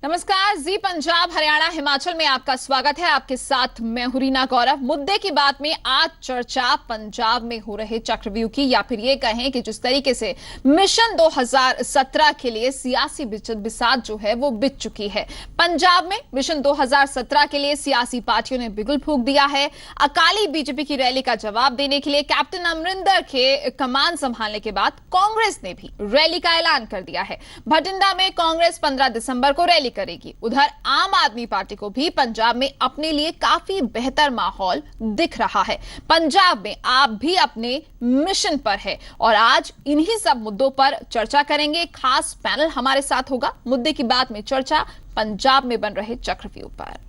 नमस्कार, जी पंजाब हरियाणा हिमाचल में आपका स्वागत है। आपके साथ मैं हूं रीना गौरव। मुद्दे की बात में आज चर्चा पंजाब में हो रहे चक्रव्यूह की, या फिर ये कहें कि जिस तरीके से मिशन 2017 के लिए सियासी बिसात जो है वो बिछ चुकी है। पंजाब में मिशन 2017 के लिए सियासी पार्टियों ने बिगुल फूंक दिया है। अकाली बीजेपी की रैली का जवाब देने के लिए कैप्टन अमरिंदर के कमान संभालने के बाद कांग्रेस ने भी रैली का ऐलान कर दिया है। भटिंडा में कांग्रेस 15 दिसंबर को रैली करेगी। उधर आम आदमी पार्टी को भी पंजाब में अपने लिए काफी बेहतर माहौल दिख रहा है। पंजाब में आप भी अपने मिशन पर है और आज इन्हीं सब मुद्दों पर चर्चा करेंगे। खास पैनल हमारे साथ होगा। मुद्दे की बात में चर्चा पंजाब में बन रहे चक्रव्यूह पर।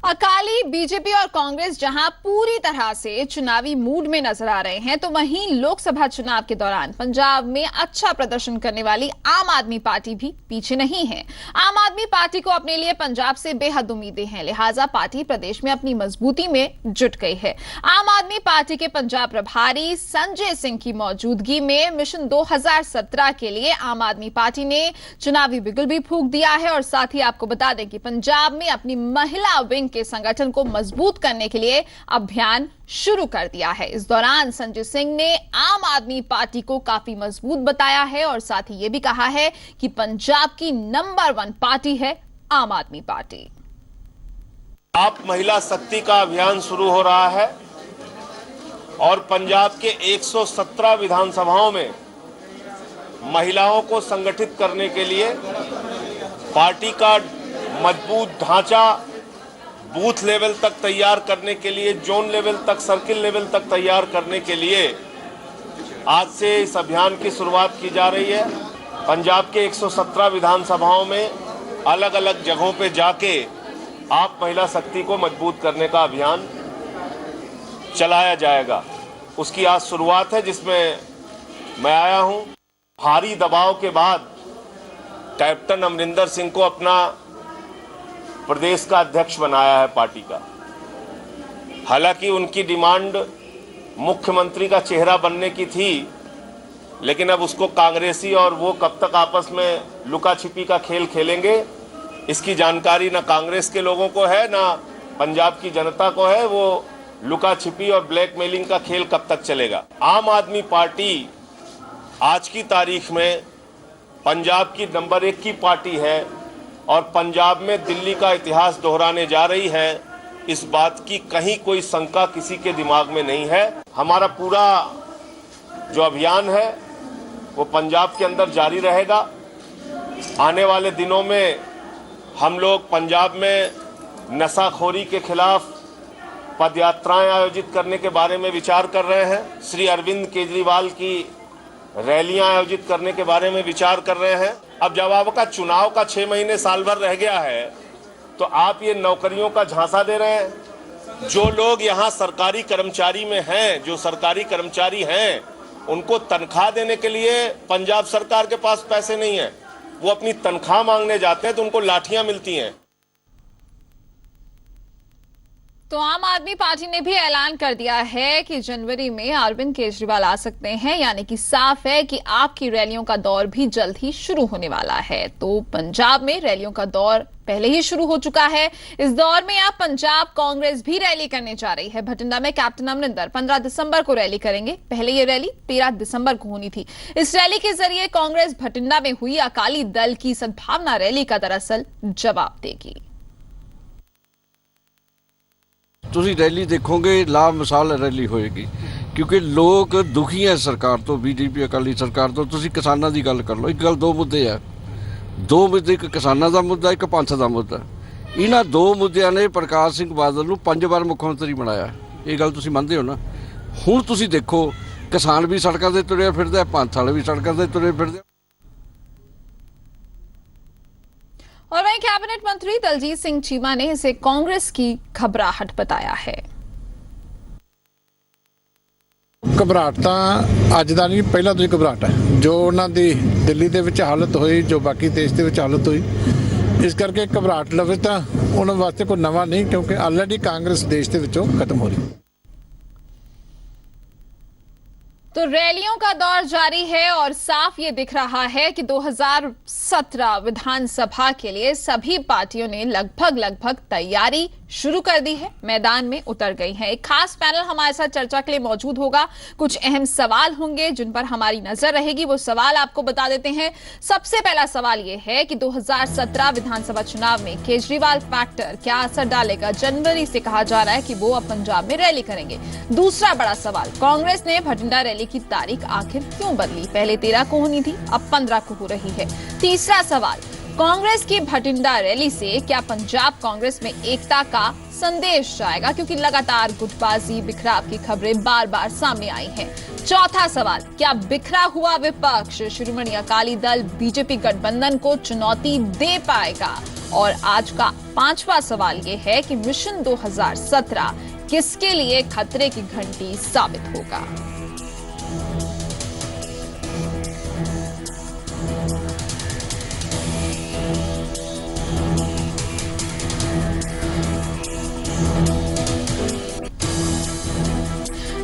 अकाली बीजेपी और कांग्रेस जहां पूरी तरह से चुनावी मूड में नजर आ रहे हैं, तो वहीं लोकसभा चुनाव के दौरान पंजाब में अच्छा प्रदर्शन करने वाली आम आदमी पार्टी भी पीछे नहीं है। आम आदमी पार्टी को अपने लिए पंजाब से बेहद उम्मीदें हैं, लिहाजा पार्टी प्रदेश में अपनी मजबूती में जुट गई है। आम आदमी पार्टी के पंजाब प्रभारी संजय सिंह की मौजूदगी में मिशन 2017 के लिए आम आदमी पार्टी ने चुनावी बिगुल भी फूंक दिया है। और साथ ही आपको बता दें कि पंजाब में अपनी महिला विंग के संगठन को मजबूत करने के लिए अभियान शुरू कर दिया है। इस दौरान संजय सिंह ने आम आदमी पार्टी को काफी मजबूत बताया है और साथ ही यह भी कहा है कि पंजाब की नंबर 1 पार्टी है आम आदमी पार्टी। आप महिला शक्ति का अभियान शुरू हो रहा है और पंजाब के 117 विधानसभाओं में महिलाओं को संगठित करने के लिए पार्टी का मजबूत ढांचा बूथ लेवल तक तैयार करने के लिए, जोन लेवल तक, सर्किल लेवल तक तैयार करने के लिए आज से इस अभियान की शुरुआत की जा रही है। पंजाब के 117 विधानसभाओं में अलग अलग जगहों पे जाके आप महिला शक्ति को मजबूत करने का अभियान चलाया जाएगा। उसकी आज शुरुआत है, जिसमें मैं आया हूं। भारी दबाव के बाद कैप्टन अमरिंदर सिंह को अपना प्रदेश का अध्यक्ष बनाया है पार्टी का। हालांकि उनकी डिमांड मुख्यमंत्री का चेहरा बनने की थी, लेकिन अब उसको कांग्रेसी और वो कब तक आपस में लुका छिपी का खेल खेलेंगे, इसकी जानकारी ना कांग्रेस के लोगों को है ना पंजाब की जनता को है। वो लुका छिपी और ब्लैकमेलिंग का खेल कब तक चलेगा। आम आदमी पार्टी आज की तारीख में पंजाब की नंबर 1 की पार्टी है और पंजाब में दिल्ली का इतिहास दोहराने जा रही है। इस बात की कहीं कोई शंका किसी के दिमाग में नहीं है। हमारा पूरा जो अभियान है वो पंजाब के अंदर जारी रहेगा। आने वाले दिनों में हम लोग पंजाब में नशाखोरी के खिलाफ पदयात्राएं आयोजित करने के बारे में विचार कर रहे हैं। श्री अरविंद केजरीवाल की रैलियां आयोजित करने के बारे में विचार कर रहे हैं। अब जब आपका चुनाव का 6 महीने साल भर रह गया है, तो आप ये नौकरियों का झांसा दे रहे हैं। जो लोग यहाँ सरकारी कर्मचारी में हैं, जो सरकारी कर्मचारी हैं, उनको तनख्वाह देने के लिए पंजाब सरकार के पास पैसे नहीं है। वो अपनी तनख्वाह मांगने जाते हैं तो उनको लाठियां मिलती हैं। तो आम आदमी पार्टी ने भी ऐलान कर दिया है कि जनवरी में अरविंद केजरीवाल आ सकते हैं, यानी कि साफ है कि आपकी रैलियों का दौर भी जल्द ही शुरू होने वाला है। तो पंजाब में रैलियों का दौर पहले ही शुरू हो चुका है। इस दौर में अब पंजाब कांग्रेस भी रैली करने जा रही है। भटिंडा में कैप्टन अमरिंदर 15 दिसंबर को रैली करेंगे। पहले ये रैली 13 दिसंबर को होनी थी। इस रैली के जरिए कांग्रेस भटिंडा में हुई अकाली दल की सद्भावना रैली का दरअसल जवाब देगी। ਤੁਸੀਂ रैली देखोगे, लामिसाल रैली होएगी, क्योंकि लोग दुखी है सरकार तो, बीजेपी अकाली सरकार तो। ਤੁਸੀਂ किसानों की गल कर लो। एक गल, 2 मुद्दे है, 2 मुद्दे, एक किसानों का मुद्दा, एक पंथ का मुद्दा। इन्होंने 2 मुद्दों ने प्रकाश सिंह बादल को 5 बार मुख्यमंत्री बनाया। ये गल तुसीं मनदे हो ना। हुण तुसीं देखो, किसान भी सड़कों से तुरे फिरदे, पंथ वाले भी सड़कों से तुरे फिरदे। और वहीं कैबिनेट मंत्री दलजीत सिंह चीमा ने इसे कांग्रेस की घबराहट बताया है। घबराहट ਤਾਂ ਅੱਜ ਦਾ ਨਹੀਂ, ਪਹਿਲਾਂ ਤੋਂ ਹੀ ਘਬਰਾਹਟ ਹੈ। ਜੋ ਉਹਨਾਂ ਦੀ ਦਿੱਲੀ ਦੇ ਵਿੱਚ ਹਾਲਤ ਹੋਈ, ਜੋ ਬਾਕੀ ਦੇਸ਼ ਦੇ ਵਿੱਚ ਹਾਲਤ ਹੋਈ, ਇਸ ਕਰਕੇ ਘਬਰਾਹਟ ਲਵੇ ਤਾਂ ਉਹਨਾਂ ਵਾਸਤੇ ਕੋਈ ਨਵਾਂ ਨਹੀਂ, ਕਿਉਂਕਿ ਆਲਰੇਡੀ ਕਾਂਗਰਸ ਦੇਸ਼ ਦੇ ਵਿੱਚੋਂ ਖਤਮ ਹੋ ਰਹੀ। तो रैलियों का दौर जारी है और साफ ये दिख रहा है कि 2017 विधानसभा के लिए सभी पार्टियों ने लगभग तैयारी शुरू कर दी है, मैदान में उतर गई है। एक खास पैनल हमारे साथ चर्चा के लिए मौजूद होगा, कुछ अहम सवाल होंगे जिन पर हमारी नजर रहेगी, वो सवाल आपको बता देते हैं। सबसे पहला सवाल ये है कि 2017 विधानसभा चुनाव में केजरीवाल फैक्टर क्या असर डालेगा। जनवरी से कहा जा रहा है कि वो अब पंजाब में रैली करेंगे। दूसरा बड़ा सवाल, कांग्रेस ने भटिंडा रैली की तारीख आखिर क्यों बदली, पहले 13 को होनी थी, अब 15 को हो रही है। तीसरा सवाल, कांग्रेस की भटिंडा रैली से क्या पंजाब कांग्रेस में एकता का संदेश जाएगा, क्योंकि लगातार गुटबाजी बिखराव की खबरें बार बार सामने आई हैं। चौथा सवाल, क्या बिखरा हुआ विपक्ष शिरोमणि अकाली दल बीजेपी गठबंधन को चुनौती दे पाएगा। और आज का पांचवा सवाल यह है कि मिशन 2017 किसके लिए खतरे की घंटी साबित होगा।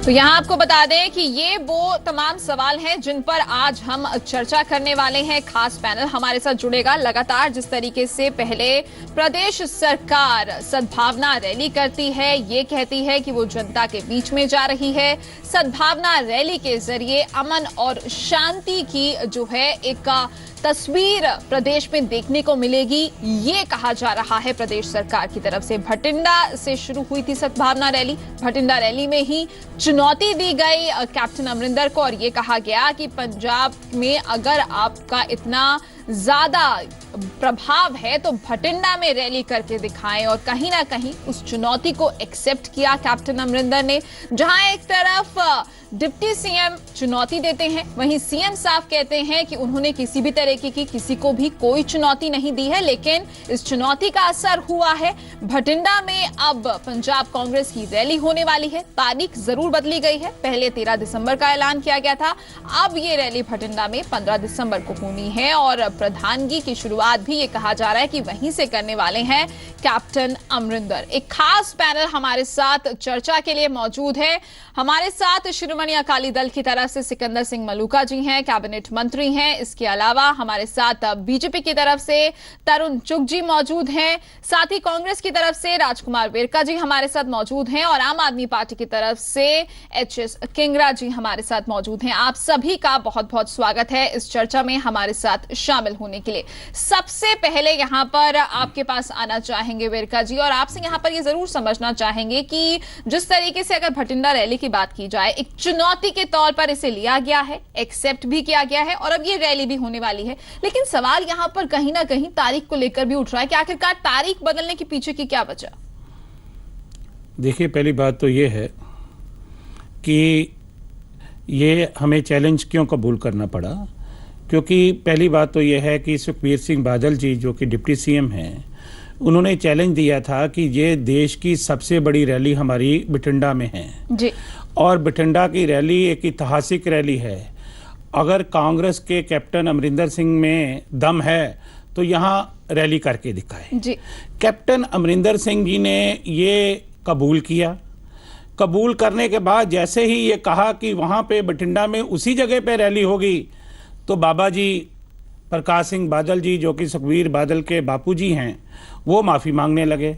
तो यहां आपको बता दें कि ये वो तमाम सवाल हैं जिन पर आज हम चर्चा करने वाले हैं। खास पैनल हमारे साथ जुड़ेगा। लगातार जिस तरीके से पहले प्रदेश सरकार सद्भावना रैली करती है, ये कहती है कि वो जनता के बीच में जा रही है, सद्भावना रैली के जरिए अमन और शांति की जो है एक तस्वीर प्रदेश में देखने को मिलेगी, ये कहा जा रहा है प्रदेश सरकार की तरफ से। भटिंडा से शुरू हुई थी सद्भावना रैली, भटिंडा रैली में ही चुनौती दी गई कैप्टन अमरिंदर को और ये कहा गया कि पंजाब में अगर आपका इतना ज्यादा प्रभाव है तो भटिंडा में रैली करके दिखाएं। और कहीं ना कहीं उस चुनौती को एक्सेप्ट किया कैप्टन अमरिंदर ने। जहां एक तरफ डिप्टी सीएम चुनौती देते हैं, वहीं सीएम साफ कहते हैं कि उन्होंने किसी भी तरीके की किसी को भी कोई चुनौती नहीं दी है, लेकिन इस चुनौती का असर हुआ है। भटिंडा में अब पंजाब कांग्रेस की रैली होने वाली है, तारीख जरूर बदली गई है, पहले 13 दिसंबर का ऐलान किया गया था, अब ये रैली भटिंडा में 15 दिसंबर को होनी है। और प्रधानगी की शुरुआत भी ये कहा जा रहा है कि वहीं से करने वाले हैं कैप्टन अमरिंदर। एक खास पैनल हमारे साथ चर्चा के लिए मौजूद है। हमारे साथ शिरोमणि अकाली दल की तरफ से सिकंदर सिंह मलूका जी हैं, कैबिनेट मंत्री हैं। इसके अलावा हमारे साथ बीजेपी की तरफ से तरुण चुग जी मौजूद हैं, साथ ही कांग्रेस की तरफ से राजकुमार वेरका जी हमारे साथ मौजूद हैं और आम आदमी पार्टी की तरफ से एचएस किंगरा जी हमारे साथ मौजूद हैं। आप सभी का बहुत बहुत स्वागत है इस चर्चा में हमारे साथ शामिल होने के लिए। सबसे पहले यहां पर आपके पास आना चाहेंगे वेरका जी, और आपसे यहां पर ये जरूर समझना चाहेंगे कि जिस तरीके से अगर भटिंडा रैली की बात की जाए, एक चुनौती के तौर पर इसे लिया गया है, एक्सेप्ट भी किया गया है और अब ये रैली भी होने वाली है, लेकिन सवाल यहां पर कहीं ना कहीं तारीख को लेकर भी उठ रहा है कि आखिरकार तारीख बदलने के पीछे की क्या वजह। देखिए, पहली बात तो ये है कि ये हमें चैलेंज क्यों कबूल करना पड़ा, क्योंकि पहली बात तो ये है कि सुखबीर सिंह बादल जी जो कि डिप्टी सीएम हैं, उन्होंने चैलेंज दिया था कि ये देश की सबसे बड़ी रैली हमारी भटिंडा में है जी, और भटिंडा की रैली एक ऐतिहासिक रैली है। अगर कांग्रेस के कैप्टन अमरिंदर सिंह में दम है तो यहाँ रैली करके दिखाए जी। कैप्टन अमरिंदर सिंह जी ने ये कबूल किया। कबूल करने के बाद जैसे ही ये कहा कि वहाँ पे भटिंडा में उसी जगह पे रैली होगी, तो बाबा जी प्रकाश सिंह बादल जी जो कि सुखबीर बादल के बापू जी हैं, वो माफ़ी मांगने लगे।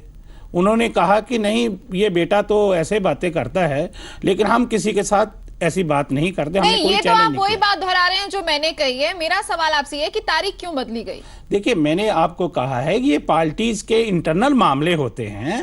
उन्होंने कहा कि नहीं, ये बेटा तो ऐसे बातें करता है, लेकिन हम किसी के साथ ऐसी बात नहीं करते। हमने कोई ये तो चैलेंज आप नहीं वही किया। बात दोहरा रहे हैं जो मैंने कही है। मेरा सवाल आपसे ये है कि तारीख क्यों बदली गई। देखिए, मैंने आपको कहा है कि ये पार्टीज के इंटरनल मामले होते हैं,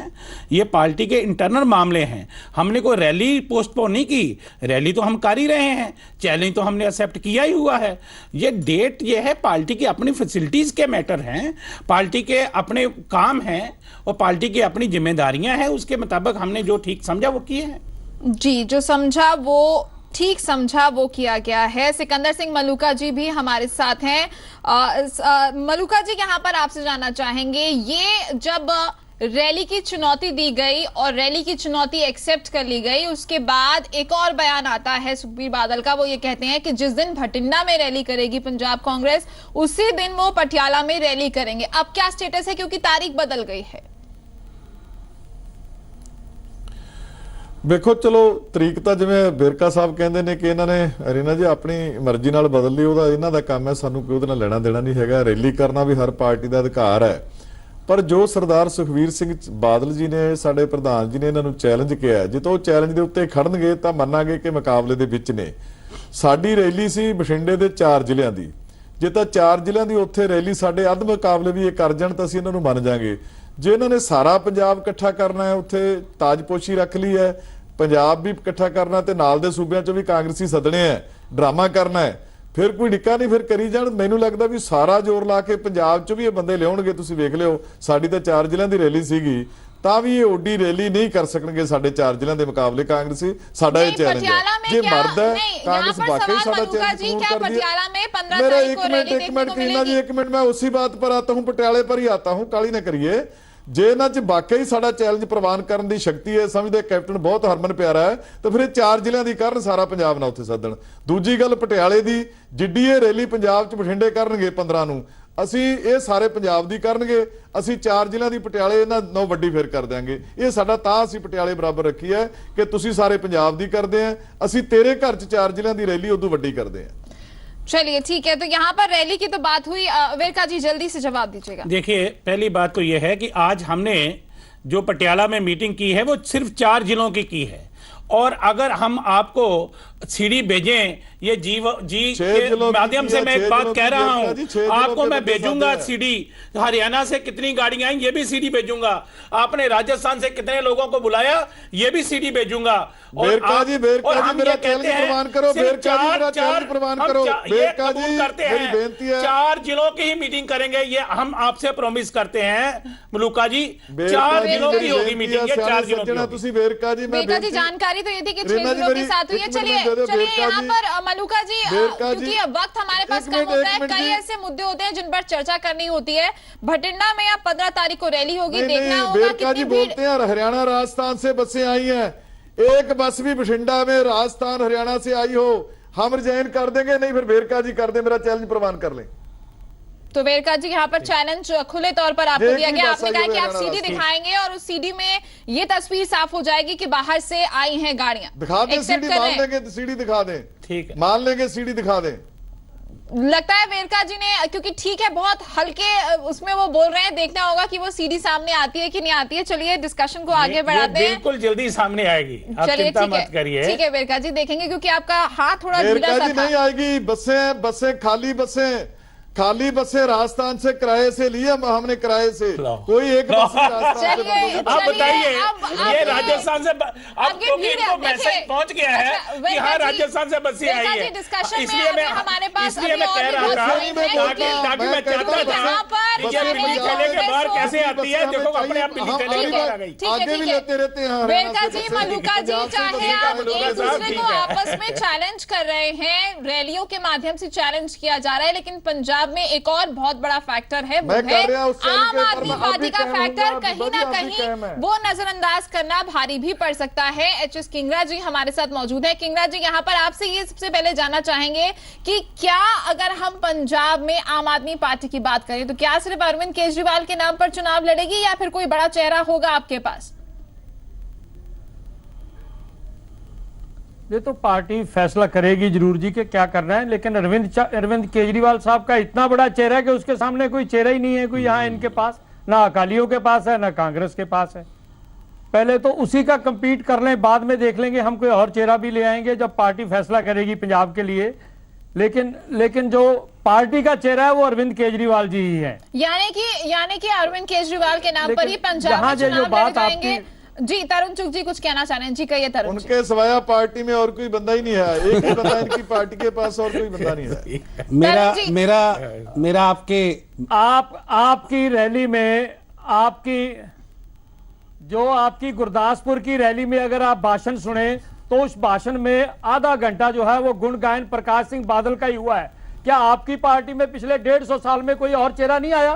ये पार्टी के इंटरनल मामले हैं। हमने कोई रैली पोस्टपोन नहीं की, रैली तो हम कर ही रहे हैं, चैलेंज तो हमने एक्सेप्ट किया ही हुआ है। ये डेट ये है, पार्टी की अपनी फैसिलिटीज के मैटर हैं, पार्टी के अपने काम हैं और पार्टी की अपनी जिम्मेदारियां हैं, उसके मुताबिक हमने जो ठीक समझा वो किए हैं। जी, जो समझा वो ठीक समझा वो किया गया है। सिकंदर सिंह मलूका जी भी हमारे साथ हैं। मलूका जी, यहाँ पर आपसे जानना चाहेंगे, ये जब रैली की चुनौती दी गई और रैली की चुनौती एक्सेप्ट कर ली गई। उसके बाद एक और बयान आता है सुखबीर बादल का। वो ये कहते हैं कि जिस दिन भटिंडा में रैली करेगी पंजाब कांग्रेस, उसी दिन वो पटियाला में रैली करेंगे। अब क्या स्टेटस है, क्योंकि तारीख बदल गई है? देखो, चलो तरीक ਤਾਂ ਜਿਵੇਂ ਬੇਰਕਾ ਸਾਹਿਬ ਕਹਿੰਦੇ ਨੇ ਕਿ ਇਹਨਾਂ ਨੇ ਰੀਨਾ ਜੀ ਆਪਣੀ ਮਰਜ਼ੀ ਨਾਲ ਬਦਲ ਲਈ, ਉਹਦਾ ਇਹਨਾਂ ਦਾ ਕੰਮ ਹੈ, ਸਾਨੂੰ ਕੋਈ ਉਹਦੇ ਨਾਲ ਲੈਣਾ ਦੇਣਾ ਨਹੀਂ ਹੈਗਾ। ਰੈਲੀ ਕਰਨਾ ਵੀ ਹਰ ਪਾਰਟੀ ਦਾ ਅਧਿਕਾਰ ਹੈ, ਪਰ ਜੋ ਸਰਦਾਰ ਸੁਖਬੀਰ ਸਿੰਘ ਬਾਦਲ ਜੀ ਨੇ, ਸਾਡੇ ਪ੍ਰਧਾਨ ਜੀ ਨੇ ਇਹਨਾਂ ਨੂੰ ਚੈਲੰਜ ਕਿਹਾ, ਜੇ ਤਾਂ ਉਹ ਚੈਲੰਜ ਦੇ ਉੱਤੇ ਖੜਨਗੇ ਤਾਂ ਮੰਨਾਂਗੇ ਕਿ ਮੁਕਾਬਲੇ ਦੇ ਵਿੱਚ ਨੇ। ਸਾਡੀ ਰੈਲੀ ਸੀ ਬਠਿੰਡੇ ਦੇ 4 ਜ਼ਿਲ੍ਹਿਆਂ ਦੀ, ਜੇ ਤਾਂ 4 ਜ਼ਿਲ੍ਹਿਆਂ ਦੀ ਉੱਥੇ ਰੈਲੀ ਸਾਡੇ ਅੱਧ ਮੁਕਾਬਲੇ ਵੀ ਇਹ ਕਰ ਜਾਣ ਤਾਂ ਅਸੀਂ ਇਹਨਾਂ ਨੂੰ ਮੰਨ ਜਾਾਂਗੇ। ਜੇ ਇਹਨਾਂ ਨੇ ਸਾਰਾ ਪੰਜਾਬ ਇਕੱਠਾ ਕਰਨਾ ਹੈ, ਉੱਥੇ ਤਾਜਪੋਸ਼ੀ ਰੱਖ ਲਈ ਹੈ, ਪੰਜਾਬ ਵੀ ਇਕੱਠਾ ਕਰਨਾ ਤੇ ਨਾਲ ਦੇ ਸੂਬਿਆਂ ਚੋਂ ਵੀ ਕਾਂਗਰਸੀ ਸੱਦਣੇ ਹੈ, ਡਰਾਮਾ ਕਰਨਾ ਹੈ, ਫਿਰ ਕੋਈ ਨਿੱਕਾ ਨਹੀਂ, ਫਿਰ ਕਰੀ ਜਾਣ। ਮੈਨੂੰ ਲੱਗਦਾ ਵੀ ਸਾਰਾ ਜ਼ੋਰ ਲਾ ਕੇ ਪੰਜਾਬ ਚੋਂ ਵੀ ਇਹ ਬੰਦੇ ਲਿਆਉਣਗੇ। ਤੁਸੀਂ ਵੇਖ ਲਿਓ, ਸਾਡੀ ਤਾਂ 4 ਜ਼ਿਲ੍ਹਿਆਂ ਦੀ ਰੈਲੀ ਸੀਗੀ, ਤਾਂ ਵੀ ਇਹ ਓਡੀ ਰੈਲੀ ਨਹੀਂ ਕਰ ਸਕਣਗੇ ਸਾਡੇ 4 ਜ਼ਿਲ੍ਹਿਆਂ ਦੇ ਮੁਕਾਬਲੇ ਕਾਂਗਰਸੀ। ਸਾਡਾ ਇਹ ਚੈਲੰਜ ਹੈ, ਜੇ ਮਰਦ ਹੈ ਕਾਂਗਰਸ ਵਾकई साड़ा चैलेंज पूरा कर दिया। मेरा एक मिनट करीना जी, एक मिनट, मैं उसी बात पर आता हूँ, पटियाले पर ही आता हूँ, काली ना करिए। ਜੇ ਇਹਨਾਂ 'ਚ ਵਾਕਈ ਸਾਡਾ ਚੈਲੰਜ ਪ੍ਰਵਾਨ ਕਰਨ ਦੀ ਸ਼ਕਤੀ ਹੈ, ਸਮਝਦੇ ਕੈਪਟਨ ਬਹੁਤ ਹਰਮਨ ਪਿਆਰਾ ਹੈ, ਤਾਂ ਫਿਰ ਇਹ 4 ਜ਼ਿਲ੍ਹਿਆਂ ਦੀ ਕਰਨ, ਸਾਰਾ ਪੰਜਾਬ ਨਾਲ ਉੱਥੇ ਸੱਦਣ। ਦੂਜੀ ਗੱਲ ਪਟਿਆਲੇ ਦੀ, ਜਿੱਡੀ ਇਹ ਰੈਲੀ ਪੰਜਾਬ 'ਚ ਬਠਿੰਡੇ ਕਰਨਗੇ 15 ਨੂੰ, ਅਸੀਂ ਇਹ ਸਾਰੇ ਪੰਜਾਬ ਦੀ ਕਰਨਗੇ। ਅਸੀਂ 4 ਜ਼ਿਲ੍ਹਿਆਂ ਦੀ ਪਟਿਆਲੇ ਇਹਨਾਂ ਨੂੰ ਵੱਡੀ ਫੇਰ ਕਰ ਦਿਆਂਗੇ। ਇਹ ਸਾਡਾ ਤਾਂ ਅਸੀਂ ਪਟਿਆਲੇ ਬਰਾਬਰ ਰੱਖੀ ਹੈ ਕਿ ਤੁਸੀਂ ਸਾਰੇ ਪੰਜਾਬ ਦੀ ਕਰਦੇ ਆ, ਅਸੀਂ ਤੇਰੇ ਘਰ 'ਚ 4 ਜ਼ਿਲ੍ਹਿਆਂ ਦੀ ਰੈਲੀ ਉਦੋਂ ਵੱਡੀ ਕਰਦੇ ਆ। चलिए ठीक है, तो यहाँ पर रैली की तो बात हुई। वेरका जी जल्दी से जवाब दीजिएगा। देखिए, पहली बात तो यह है कि आज हमने जो पटियाला में मीटिंग की है वो सिर्फ 4 जिलों की है, और अगर हम आपको सीडी भेजें, ये जी के माध्यम से मैं एक बात कह रहा हूं, आपको मैं भेजूंगा सीडी। हरियाणा से कितनी गाड़ियां आई ये भी सीडी भेजूंगा, आपने राजस्थान से कितने लोगों को बुलाया ये भी सीडी भेजूंगा। और हम ये कहते हैं सिर्फ 4 जिलों की ही मीटिंग करेंगे, ये हम आपसे प्रॉमिस करते हैं मलूका जी। 4 जिलों की होगी मीटिंग, ये 4 जिलों की। बेटा जी, जानकारी तो ये थी कि 6 जिलों के साथ हुई है। चलिए यहाँ पर मलूका जी, क्योंकि वक्त हमारे पास कम होता है, कई ऐसे मुद्दे होते हैं जिन पर चर्चा करनी होती है। भटिंडा में अब 15 तारीख को रैली होगी, देखना होगा कितनी भीड़। बोलते हैं हरियाणा राजस्थान से बसें आई हैं, एक बस भी बठिंडा में राजस्थान हरियाणा से आई हो हम रिजाइन कर देंगे, नहीं फिर वेरका जी कर दे, मेरा चैलेंज प्रवान कर लें। तो वेरका जी, यहाँ पर चैलेंज खुले तौर पर आपको दिया गया। आपने कहा कि आप सीडी दिखाएंगे और उस सीडी में ये तस्वीर साफ हो जाएगी कि बाहर से आई हैं गाड़ियां। दिखा दें सीडी, मान लेंगे तो सीडी दिखा दें, ठीक है, मान लेंगे सीडी दिखा दें। लगता है वेरका जी ने, क्योंकि ठीक है बहुत हल्के उसमें वो बोल रहे हैं, देखना होगा कि वो सीडी सामने आती है कि नहीं आती है। चलिए डिस्कशन को आगे बढ़ाते हैं, बिल्कुल जल्दी सामने आएगी, आप चिंता मत करिए। ठीक है वेरका जी, देखेंगे क्योंकि आपका हाथ थोड़ा ढीला सा था। नहीं आएगी, बसें खाली बसें राजस्थान से किराए से लिए हमने, किराए से कोई एक बस आप बताइए, ये राजस्थान से आपको मैसेज पहुंच गया है कि हाँ राजस्थान से बसें आई है, इसलिए मैं कह रहा था ताकि मैं चाहता था कि बिल्ली थैले के बाहर कैसे आती है, देखो अपने आप बिल्ली थैले के बाहर आ गई। आगे भी लेते रहते हैं वेरका जी, मलूका जी, चाहे आप एक दूसरे को आपस में चैलेंज कर रहे हैं, रैलियों के माध्यम से चैलेंज किया जा रहा है, लेकिन पंजाब में एक और बहुत बड़ा फैक्टर है, वो है आम आदमी पार्टी का फैक्टर। कहीं ना कहीं वो नजरअंदाज करना भारी भी पड़ सकता है। एचएस किंगरा जी हमारे साथ मौजूद है। किंगरा जी, यहाँ पर आपसे ये सबसे पहले जानना चाहेंगे कि क्या अगर हम पंजाब में आम आदमी पार्टी की बात करें तो क्या सिर्फ अरविंद केजरीवाल के नाम पर चुनाव लड़ेगी या फिर कोई बड़ा चेहरा होगा आपके पास? ये तो पार्टी फैसला करेगी जरूर जी कि क्या करना है, लेकिन अरविंद केजरीवाल साहब का इतना बड़ा चेहरा है कि उसके सामने कोई चेहरा ही नहीं है कोई यहाँ इनके पास, ना अकालियों के पास है ना कांग्रेस के पास है। पहले तो उसी का कंपीट कर लें, बाद में देख लेंगे, हम कोई और चेहरा भी ले आएंगे जब पार्टी फैसला करेगी पंजाब के लिए। लेकिन जो पार्टी का चेहरा है वो अरविंद केजरीवाल जी ही है, यानी कि अरविंद केजरीवाल के नाम पर ही पंजाब में चुनाव लड़े जाएंगे। जी तरुण चुग जी कुछ कहना चाह रहे हैं, जी कहिए तरुण। उनके सिवाय पार्टी में और कोई बंदा ही नहीं है, एक ही बंदा इनकी पार्टी के पास, और कोई बंदा नहीं है। मेरा आपकी रैली में, आपकी गुरदासपुर की रैली में अगर आप भाषण सुने तो उस भाषण में आधा घंटा जो है वो गुण गायन प्रकाश सिंह बादल का ही हुआ है। क्या आपकी पार्टी में पिछले 150 साल में कोई और चेहरा नहीं आया?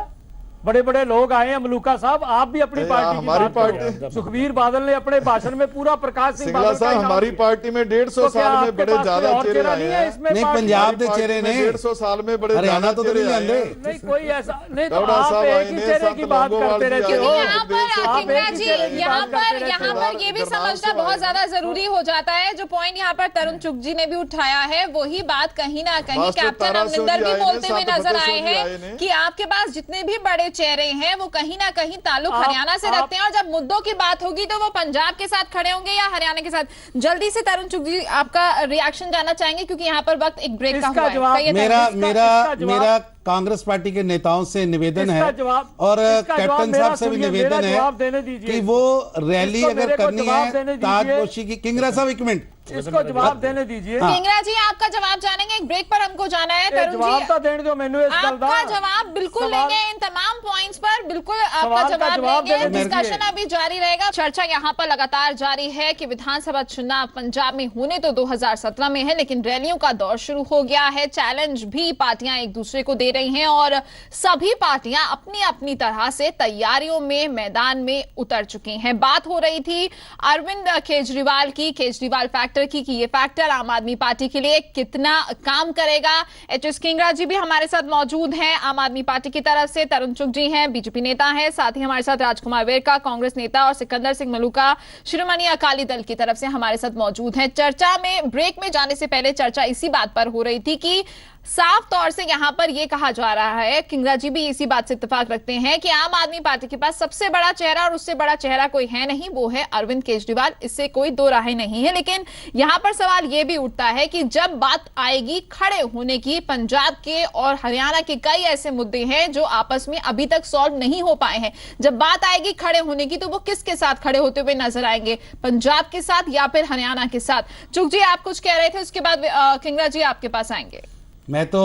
बड़े बड़े लोग आए हैं। मलूका साहब, आप भी अपनी पार्टी की हमारी बात पार्टी- करो। सुखबीर बादल ने अपने भाषण में पूरा प्रकाश सिंह सिंगला बादल का साहब, ही नाम हमारी लिया। पार्टी में 150 तो क्या साल में आपके बड़े पास ज्यादा कोई और चेहरे चेहरा आए नहीं है हैं। इसमें? नहीं, पार्टी- पंजाब हमारी के चेहरे पार्टी में ने 150 साल में बड़े हरियाणा ज्यादा तो चेहरे नहीं आए आंदे। हैं। नहीं, कोई ऐसा नहीं। तो गौड़ा आप साहब एक आए ही ने, चेहरे संत की बात लौंगोवाल करते जी रहते आए हो। हैं। यहाँ पर आप किंगरा एक ही जी, चेहरे की यहाँ बात करते रहते हो। पर ये भी समझना बहुत ज्यादा जरूरी हो जाता है। जो पॉइंट यहाँ पर तरुण चुग जी ने भी उठाया है, वही बात कहीं ना कहीं मास्टर कैप्टन तारा अमरिंदर सिंह भी जी आए बोलते ने, हुए संत नजर फतेह आए सिंह जी आए हैं ने। कि आपके पास जितने भी बड़े चेहरे हैं वो कहीं ना कहीं ताल्लुक आप- हरियाणा से आप- रखते हैं, और जब मुद्दों की बात होगी तो वो पंजाब के साथ खड़े होंगे या हरियाणा के साथ। जल्दी से तरुण चुग जी आपका रिएक्शन जानना चाहेंगे, क्योंकि यहाँ पर वक्त एक ब्रेक का इसका हुआ है। जवाब कहिए मेरा तरुण। मेरा इसका जवाब- मेरा कांग्रेस पार्टी के नेताओं से निवेदन है इसका जवाब- और इसका जवाब कैप्टन मेरा साहब से भी सुनिए, निवेदन मेरा है जवाब देने दीजिए। कि वो रैली इसको अगर मेरे को करनी जवाब है देने दीजिए। ताजपोशी की। किंगरा साहब एक मिनट, इसको जवाब देने दीजिए। हाँ। किंगरा जी आपका जवाब जानेंगे, एक ब्रेक पर हमको जाना है। ये तरुण जवाब जी तो देने दो मैनू इस गल दा। आपका जवाब बिल्कुल सवाल- लेंगे, इन तमाम पॉइंट्स पर बिल्कुल आपका सवाल का जवाब जवाब लेंगे। देने डिस्कशन दीजिए। अभी जारी रहेगा। चर्चा यहाँ पर लगातार जारी है कि विधानसभा चुनाव पंजाब में होने तो 2017 में है, लेकिन रैलियों का दौर शुरू हो गया है। चैलेंज भी पार्टियां एक दूसरे को दे रही हैं और सभी पार्टियां अपनी अपनी तरह से तैयारियों में मैदान में उतर चुकी हैं। बात हो रही थी अरविंद केजरीवाल की, केजरीवाल फैक्टर की, कि ये फैक्टर आम आदमी पार्टी के लिए कितना काम करेगा। एच.एस. किंगरा जी भी हमारे साथ मौजूद हैं आम आदमी पार्टी की तरफ से, तरुण चुग जी हैं बीजेपी नेता हैं, साथ ही हमारे साथ राजकुमार वेरका कांग्रेस नेता और सिकंदर सिंह मलूका शिरोमणि अकाली दल की तरफ से हमारे साथ मौजूद हैं। चर्चा में ब्रेक में जाने से पहले चर्चा इसी बात पर हो रही थी कि साफ तौर से यहां पर यह कहा जा रहा है, किंगरा जी भी इसी बात से इत्तेफाक रखते हैं कि आम आदमी पार्टी के पास सबसे बड़ा चेहरा और उससे बड़ा चेहरा कोई है नहीं, वो है अरविंद केजरीवाल। इससे कोई दो राहें नहीं है। लेकिन यहां पर सवाल यह भी उठता है कि जब बात आएगी खड़े होने की, पंजाब के और हरियाणा के कई ऐसे मुद्दे हैं जो आपस में अभी तक सॉल्व नहीं हो पाए हैं। जब बात आएगी खड़े होने की तो वो किसके साथ खड़े होते हुए नजर आएंगे, पंजाब के साथ या फिर हरियाणा के साथ? चुग जी आप कुछ कह रहे थे, उसके बाद किंगरा जी आपके पास आएंगे। मैं तो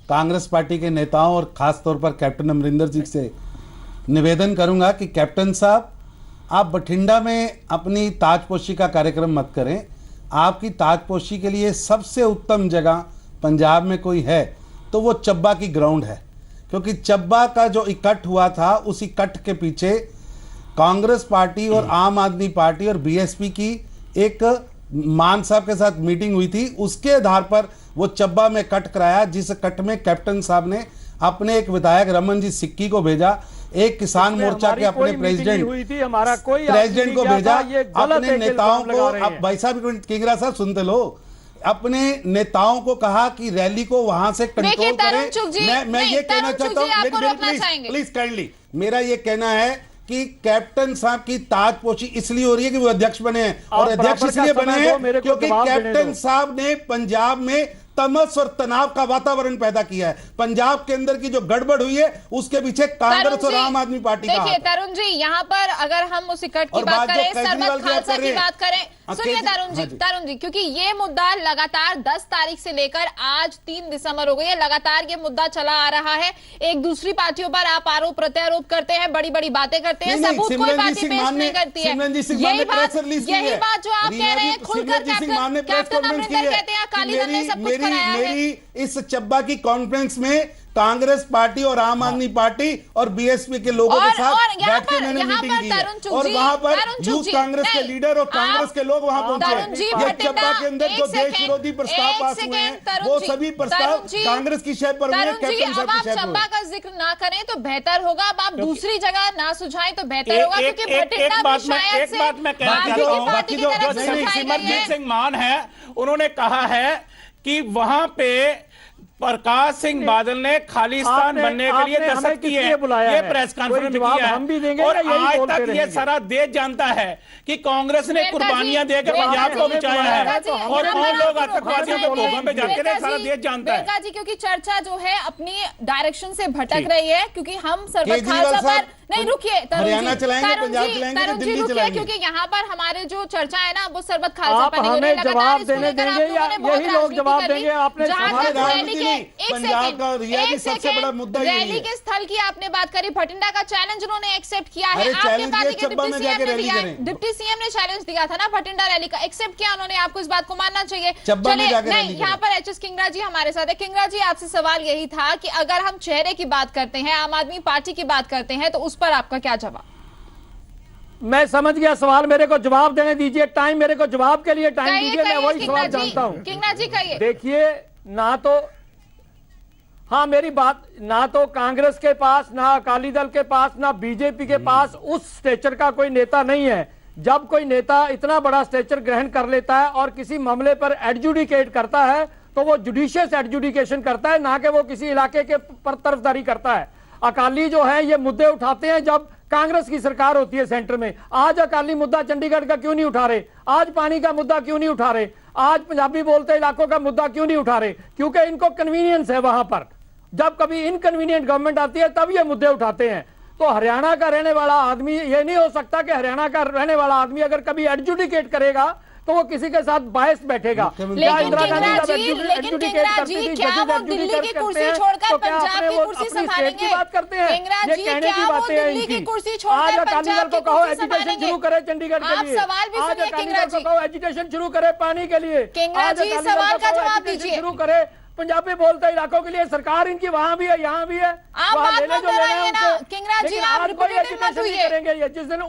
कांग्रेस पार्टी के नेताओं और खास तौर पर कैप्टन अमरिंदर जी से निवेदन करूंगा कि कैप्टन साहब, आप बठिंडा में अपनी ताजपोशी का कार्यक्रम मत करें। आपकी ताजपोशी के लिए सबसे उत्तम जगह पंजाब में कोई है तो वो चब्बा की ग्राउंड है, क्योंकि चब्बा का जो इकट्ठ हुआ था उस इकट्ठ के पीछे कांग्रेस पार्टी और आम आदमी पार्टी और बीएसपी की एक मान साहब के साथ मीटिंग हुई थी। उसके आधार पर वो चब्बा में कट कराया, जिस कट में कैप्टन साहब ने अपने एक विधायक रमन जी सिक्की को भेजा, एक किसान मोर्चा के अपने प्रेसिडेंट को भेजा, अपने नेताओं को। अब भाई साहब किंगरा साहब सुनते लो, अपने नेताओं को कहा कि रैली को वहां से कंट्रोल करें। मैं ये कहना चाहता हूं, प्लीज काइंडली, मेरा ये कहना है कि कैप्टन साहब की ताजपोशी इसलिए हो रही है कि वो अध्यक्ष बने हैं, और अध्यक्ष इसलिए बने हैं क्योंकि कैप्टन साहब ने पंजाब में तमस और तनाव का वातावरण पैदा किया है। पंजाब के अंदर की जो गड़बड़ हुई है उसके पीछे कांग्रेस और आम आदमी पार्टी का। देखिए तरुण जी, यहाँ पर अगर हम उस इकट्ठ की बात करें, सरबत खालसा की बात करें, सुनिए तरुण जी, क्योंकि ये मुद्दा लगातार 10 तारीख से लेकर आज 3 दिसंबर हो गई है, लगातार ये मुद्दा चला आ रहा है। एक दूसरी पार्टियों पर आप आरोप प्रत्यारोप करते हैं, बड़ी बड़ी बातें करते हैं, सबूत कोई पार्टी पेश नहीं करती है। यही बात जो आप कह रहे हैं खुलकर कैप्टन अमरिंदर कहते हैं अकाली दल ने सब कुछ कराया है। मेरी इस चब्बा की कॉन्फ्रेंस में कांग्रेस पार्टी और आम आदमी पार्टी और बीएसपी के लोगों के साथ बैठ के मैंने मीटिंग की है, और वहां पर यूथ कांग्रेस के लीडर और कांग्रेस के लोग वहां पहुंचे। ये चब्बा के अंदर जो देश विरोधी प्रस्ताव पास हुए हैं वो सभी प्रस्ताव कांग्रेस की शय पर हुए हैं, कैप्टन साहब की शय पर। चब्बा का जिक्र ना करें तो बेहतर होगा, अब आप दूसरी जगह ना सुझाएं तो बेहतर होगा, क्योंकि भटिंडा भी शायद से पार्टी की तरफ से उठाई गई है। सिंह मान है, उन्होंने कहा है कि वहां पे प्रकाश सिंह बादल ने खालिस्तान बनने के लिए दस्तखत किए, ये प्रेस कॉन्फ्रेंस में किया है। और आज तक ये सारा देश जानता है कि कांग्रेस ने कुर्बानियां देकर पंजाब को बचाया है, और कौन लोग आतंकवादियों के भोगों में जाते हैं, सारा देश जानता है। जी, क्योंकि चर्चा जो है अपनी डायरेक्शन से भटक रही है, क्योंकि हम सरबत खालसा पर नहीं, रुकिए हरियाणा चलाएंगे, पंजाब चलाएंगे, दिल्ली चलाएंगे, क्योंकि यहाँ पर हमारे जो चर्चा है ना वो सरबत खालसा पर हमें जवाब देने देंगे या यही लोग जवाब देंगे? आपने पंजाब का रिया भी सबसे बड़ा मुद्दा यही रैली है। के स्थल की आपने बात करी, भटिंडा का चैलेंज उन्होंने एक्सेप्ट किया है। अरे आपके चैलेंज पार्टी ये के चब्बा में जाके रैली करें। डिप्टी सीएम ने चैलेंज दिया था ना भटिंडा रैली का, एक्सेप्ट किया उन्होंने, आपको इस बात को मानना चाहिए। चब्बा में जाके रैली नहीं, यहाँ पर एचएस किंगरा जी हमारे साथ है। किंगरा जी, आपसे सवाल यही था कि अगर हम चेहरे की बात करते हैं, आम आदमी पार्टी की बात करते हैं, तो उस पर आपका क्या जवाब? मैं समझ गया सवाल, मेरे को जवाब देने दीजिए, टाइम मेरे को जवाब के लिए टाइम कहिए, दीजिए, मैं कहिए, वही किंगरा सवाल जी, जानता हूं। किंगरा जी कहिए। देखिए, ना तो हाँ मेरी बात, ना तो कांग्रेस के पास, ना अकाली दल के पास, ना बीजेपी के पास उस स्टेचर का कोई नेता नहीं है। जब कोई नेता इतना बड़ा स्टेचर ग्रहण कर लेता है और किसी मामले पर एडजुडिकेट करता है तो वो जुडिशियस एडजुडिकेशन करता है, ना कि वो किसी इलाके के पर तरफदारी करता है। अकाली जो है ये मुद्दे उठाते हैं जब कांग्रेस की सरकार होती है सेंटर में। आज अकाली मुद्दा चंडीगढ़ का क्यों नहीं उठा रहे? आज पानी का मुद्दा क्यों नहीं उठा रहे? आज पंजाबी बोलते इलाकों का मुद्दा क्यों नहीं उठा रहे? क्योंकि इनको कन्वीनियंस है वहां पर। जब कभी इनकन्वीनियंट गवर्नमेंट आती है तब ये मुद्दे उठाते हैं। तो हरियाणा का रहने वाला आदमी, ये नहीं हो सकता कि हरियाणा का रहने वाला आदमी अगर कभी एडजुडिकेट करेगा तो वो किसी के साथ बायस बैठेगा। लेकिन किंगरा जी, क्या वो दिल्ली की कुर्सी छोड़कर पंजाब की कुर्सी संभालेंगे? बात करते हैं, किंगरा ये जी, कहने की क्या वो बातें हैं दिल्ली की इनकी। कुर्सी आज छोड़कर अकाली पंजाब दल की को कहो कुर्सी एजुकेशन संभालेंगे? शुरू करे चंडीगढ़ के आप लिए। सवाल भी आज सुनिए अकाली किंगरा दल को जी। कहो एजुकेशन शुरू करे पानी के लिए। किंगरा आज जी, अकाली दल सवाल को का कहो जवाब एजुकेशन दीजिए। शुरू करे पंजाबी बोलते इलाकों के लिए। सरकार इनकी वहां भी है, यहाँ भी है। आप वहाँ बात लेने मत जो लेना है दोहराइए ना, उनसे। किंगरा जी, लेकिन आप आज कोई रिपीटेटिव मत एजुकेशन नहीं हुइए। करेंगे ये। जिस दिन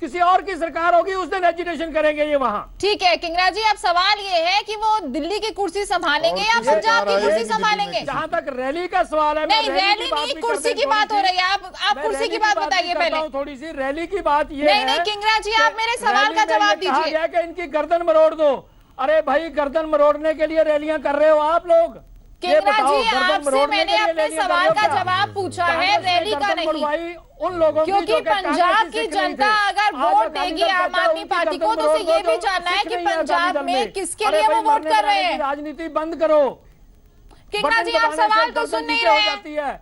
किसी और की सरकार होगी उस दिन एजुकेशन करेंगे ये वहां। ठीक है किंगरा जी, अब सवाल ये है कि वो दिल्ली की कुर्सी संभालेंगे या पंजाब की कुर्सी संभालेंगे? जहां तक रैली का सवाल है, नहीं, रैली नहीं, कुर्सी की बात हो रही है। आप कुर्सी की बात बताइए पहले। थोड़ी सी रैली की बात ये नहीं नहीं किंगरा जी, आप मेरे सवाल का जवाब दीजिए। कहा कि इनकी गर्दन मरोड़ दो। अरे भाई, गर्दन मरोड़ने के लिए रैलियां कर रहे हो आप लोग? किंगरा जी, आपसे मैंने अपने सवाल का जवाब पूछा है, रैली का नहीं। उन लोगों क्योंकि पंजाब की जनता अगर वोट देगी आम आदमी पार्टी को तो उसे ये भी जानना है कि पंजाब में किसके लिए वो वोट कर रहे हैं। राजनीति बंद करो। किंगरा जी, आप सवाल तो सुन नहीं रहे हैं।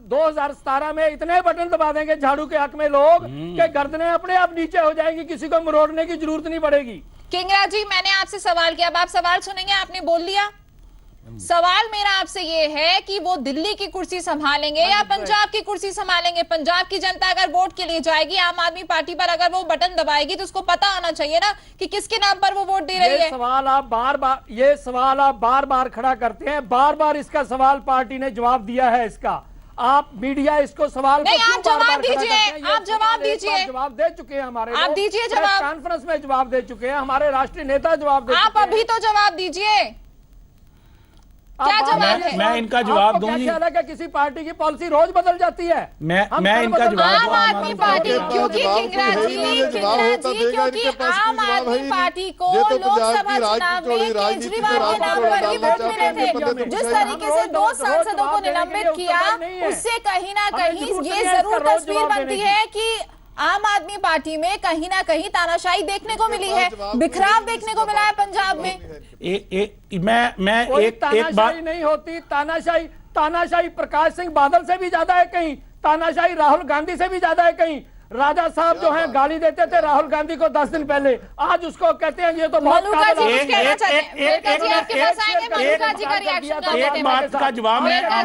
2017 में इतने बटन दबा देंगे झाड़ू के हक में लोग कि गर्दनें अपने आप नीचे हो जाएंगी, किसी को मरोड़ने की जरूरत नहीं पड़ेगी। किंगरा जी, मैंने आपसे सवाल किया, अब आप सवाल सुनेंगे? आपने बोल लिया। सवाल मेरा आपसे ये है कि वो दिल्ली की कुर्सी संभालेंगे या पंजाब की कुर्सी संभालेंगे? पंजाब की जनता अगर वोट के लिए जाएगी आम आदमी पार्टी पर, अगर वो बटन दबाएगी तो उसको पता होना चाहिए ना कि किसके नाम पर वो वोट दे रही है। ये सवाल आप बार बार खड़ा करते हैं। बार बार इसका सवाल पार्टी ने जवाब दिया है। इसका आप मीडिया इसको सवाल नहीं, को आप जवाब दीजिए, आप जवाब दीजिए। जवाब दे चुके हैं हमारे, आप दीजिए जवाब। कॉन्फ्रेंस में जवाब दे चुके हैं हमारे राष्ट्रीय नेता, जवाब दे आप अभी तो जवाब दीजिए, क्या जवाब है? मैं इनका जवाब दूंगी। क्या ख्याल है कि किसी पार्टी की पॉलिसी रोज बदल जाती है? मैं इनका जवाब आम आदमी पार्टी, क्योंकि किंगरा जी, क्योंकि आम आदमी पार्टी को लोकसभा चुनाव में केजरीवाल के नाम पर ही वोट मिले थे। जिस तरीके से 2 सांसदों को निलंबित किया, उससे कहीं ना कहीं ये जरूर तस्वीर बनती है कि आम आदमी पार्टी में कहीं ना कहीं तानाशाही देखने को मिली है, बिखराव देखने को मिला है पंजाब में। मैं एक बात नहीं होती। तानाशाही प्रकाश सिंह बादल से भी ज्यादा है कहीं, तानाशाही राहुल गांधी से भी ज्यादा है कहीं। राजा साहब जो हैं गाली देते थे राहुल गांधी को 10 दिन पहले, आज उसको कहते हैं ये तो बहुत मलूका जी कुछ कहना चाहते हैं। वेरका जी आपके पास आएंगे, मलूका जी का रिएक्शन कर लेते हैं। एक बात का जवाब वेरका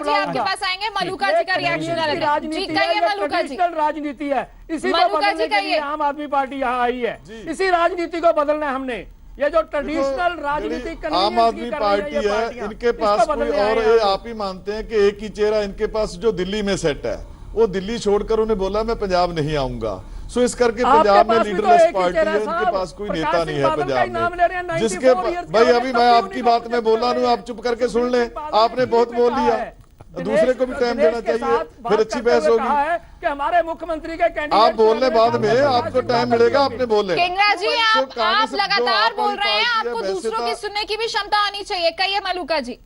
जी आपके पास आएंगे, मलूका जी का रिएक्शन कर लेते हैं। जी कहिए मलूका जी। राजनीति है, इसी को बदलने के लिए आम आदमी पार्टी यहाँ आई है। इसी राजनीति को बदलना है हमने। ये जो ट्रेडिशनल राजनीति आम आदमी पार्टी है, इनके पास कोई और, ये आप ही मानते हैं कि एक ही चेहरा इनके पास जो दिल्ली में सेट है, वो दिल्ली छोड़कर उन्हें बोला मैं पंजाब नहीं आऊंगा। सो इस करके पंजाब में लीडरलेस पार्टी है, उनके पास कोई नेता नहीं है पंजाब में। जिसके भाई अभी मैं आपकी बात में बोला नहीं, आप चुप करके सुन ले। आपने बहुत बोल लिया, दूसरे को भी टाइम देना चाहिए, फिर अच्छी बहस होगी। कि हमारे मुख्यमंत्री के कैंडिडेट आप बोलने बाद में आपको टाइम मिलेगा, आपने बोले। किंगरा जी, आप लगातार बोल रहे हैं, आपको दूसरों की सुनने की भी क्षमता आनी चाहिए। कहिए मलूका जी।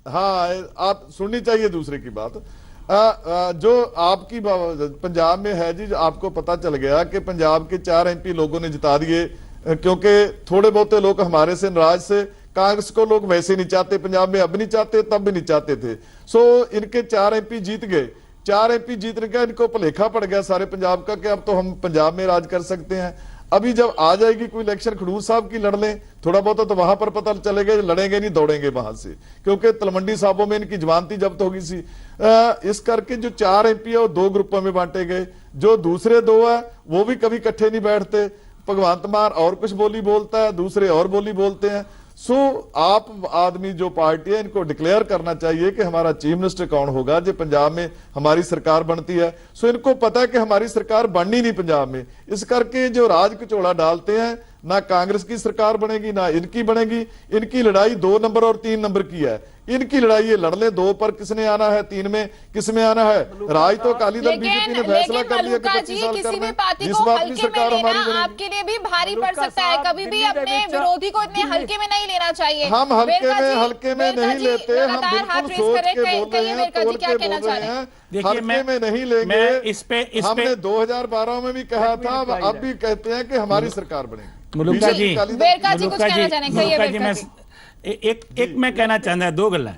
हाँ, आप सुननी चाहिए दूसरे की बात। जो आपकी पंजाब में है जी, आपको पता चल गया कि पंजाब के 4 MP लोगों ने जिता दिए, क्योंकि थोड़े बहुते लोग हमारे से नाराज से। कांग्रेस को लोग वैसे नहीं चाहते पंजाब में, अब नहीं चाहते, तब भी नहीं चाहते थे। सो इनके 4 MP जीत गए। 4 MP जीतने का इनको भुलेखा पड़ गया सारे पंजाब का कि अब तो हम पंजाब में राज कर सकते हैं। अभी जब आ जाएगी कोई इलेक्शन खडूर साहब की लड़ लें थोड़ा बहुत, तो वहां पर पता चलेगा, लड़ेंगे नहीं दौड़ेंगे वहां से, क्योंकि तलवंडी साहबों में इनकी जमानती जब्त होगी सी। इस करके जो 4 MP है वो 2 ग्रुपों में बांटे गए, जो दूसरे 2 है वो भी कभी इकट्ठे नहीं बैठते। भगवंत मान और कुछ बोली बोलता है, दूसरे और बोली बोलते हैं। सो आप आदमी जो पार्टी है इनको डिक्लेयर करना चाहिए कि हमारा चीफ मिनिस्टर कौन होगा जो पंजाब में हमारी सरकार बनती है। सो इनको पता है कि हमारी सरकार बननी नहीं पंजाब में, इस करके जो राज कचौड़ा डालते हैं, ना कांग्रेस की सरकार बनेगी ना इनकी बनेगी। इनकी लड़ाई 2 नंबर और 3 नंबर की है। इनकी लड़ाई ये लड़ ले 2 पर, किसने आना है 3 में किसमें आना है। राज तो अकाली दल बीजेपी ने फैसला कर लिया कि 25 साल करना है, जिस बात की सरकार हमारी बनेगी। आपके लिए भी भारी पड़ सकता है, कभी भी अपने विरोधी को इतने हल्के में नहीं लेना चाहिए। हम हल्के में नहीं लेते, हम बिल्कुल सोच के बोल रहे हैं, तोल के बोल रहे हैं, हल्के में नहीं लेंगे। हमने 2012 में भी कहा था, अब भी कहते हैं कि हमारी सरकार बनेगी। मलूका जी, एक मैं कहना चाहता 2 गल्लां।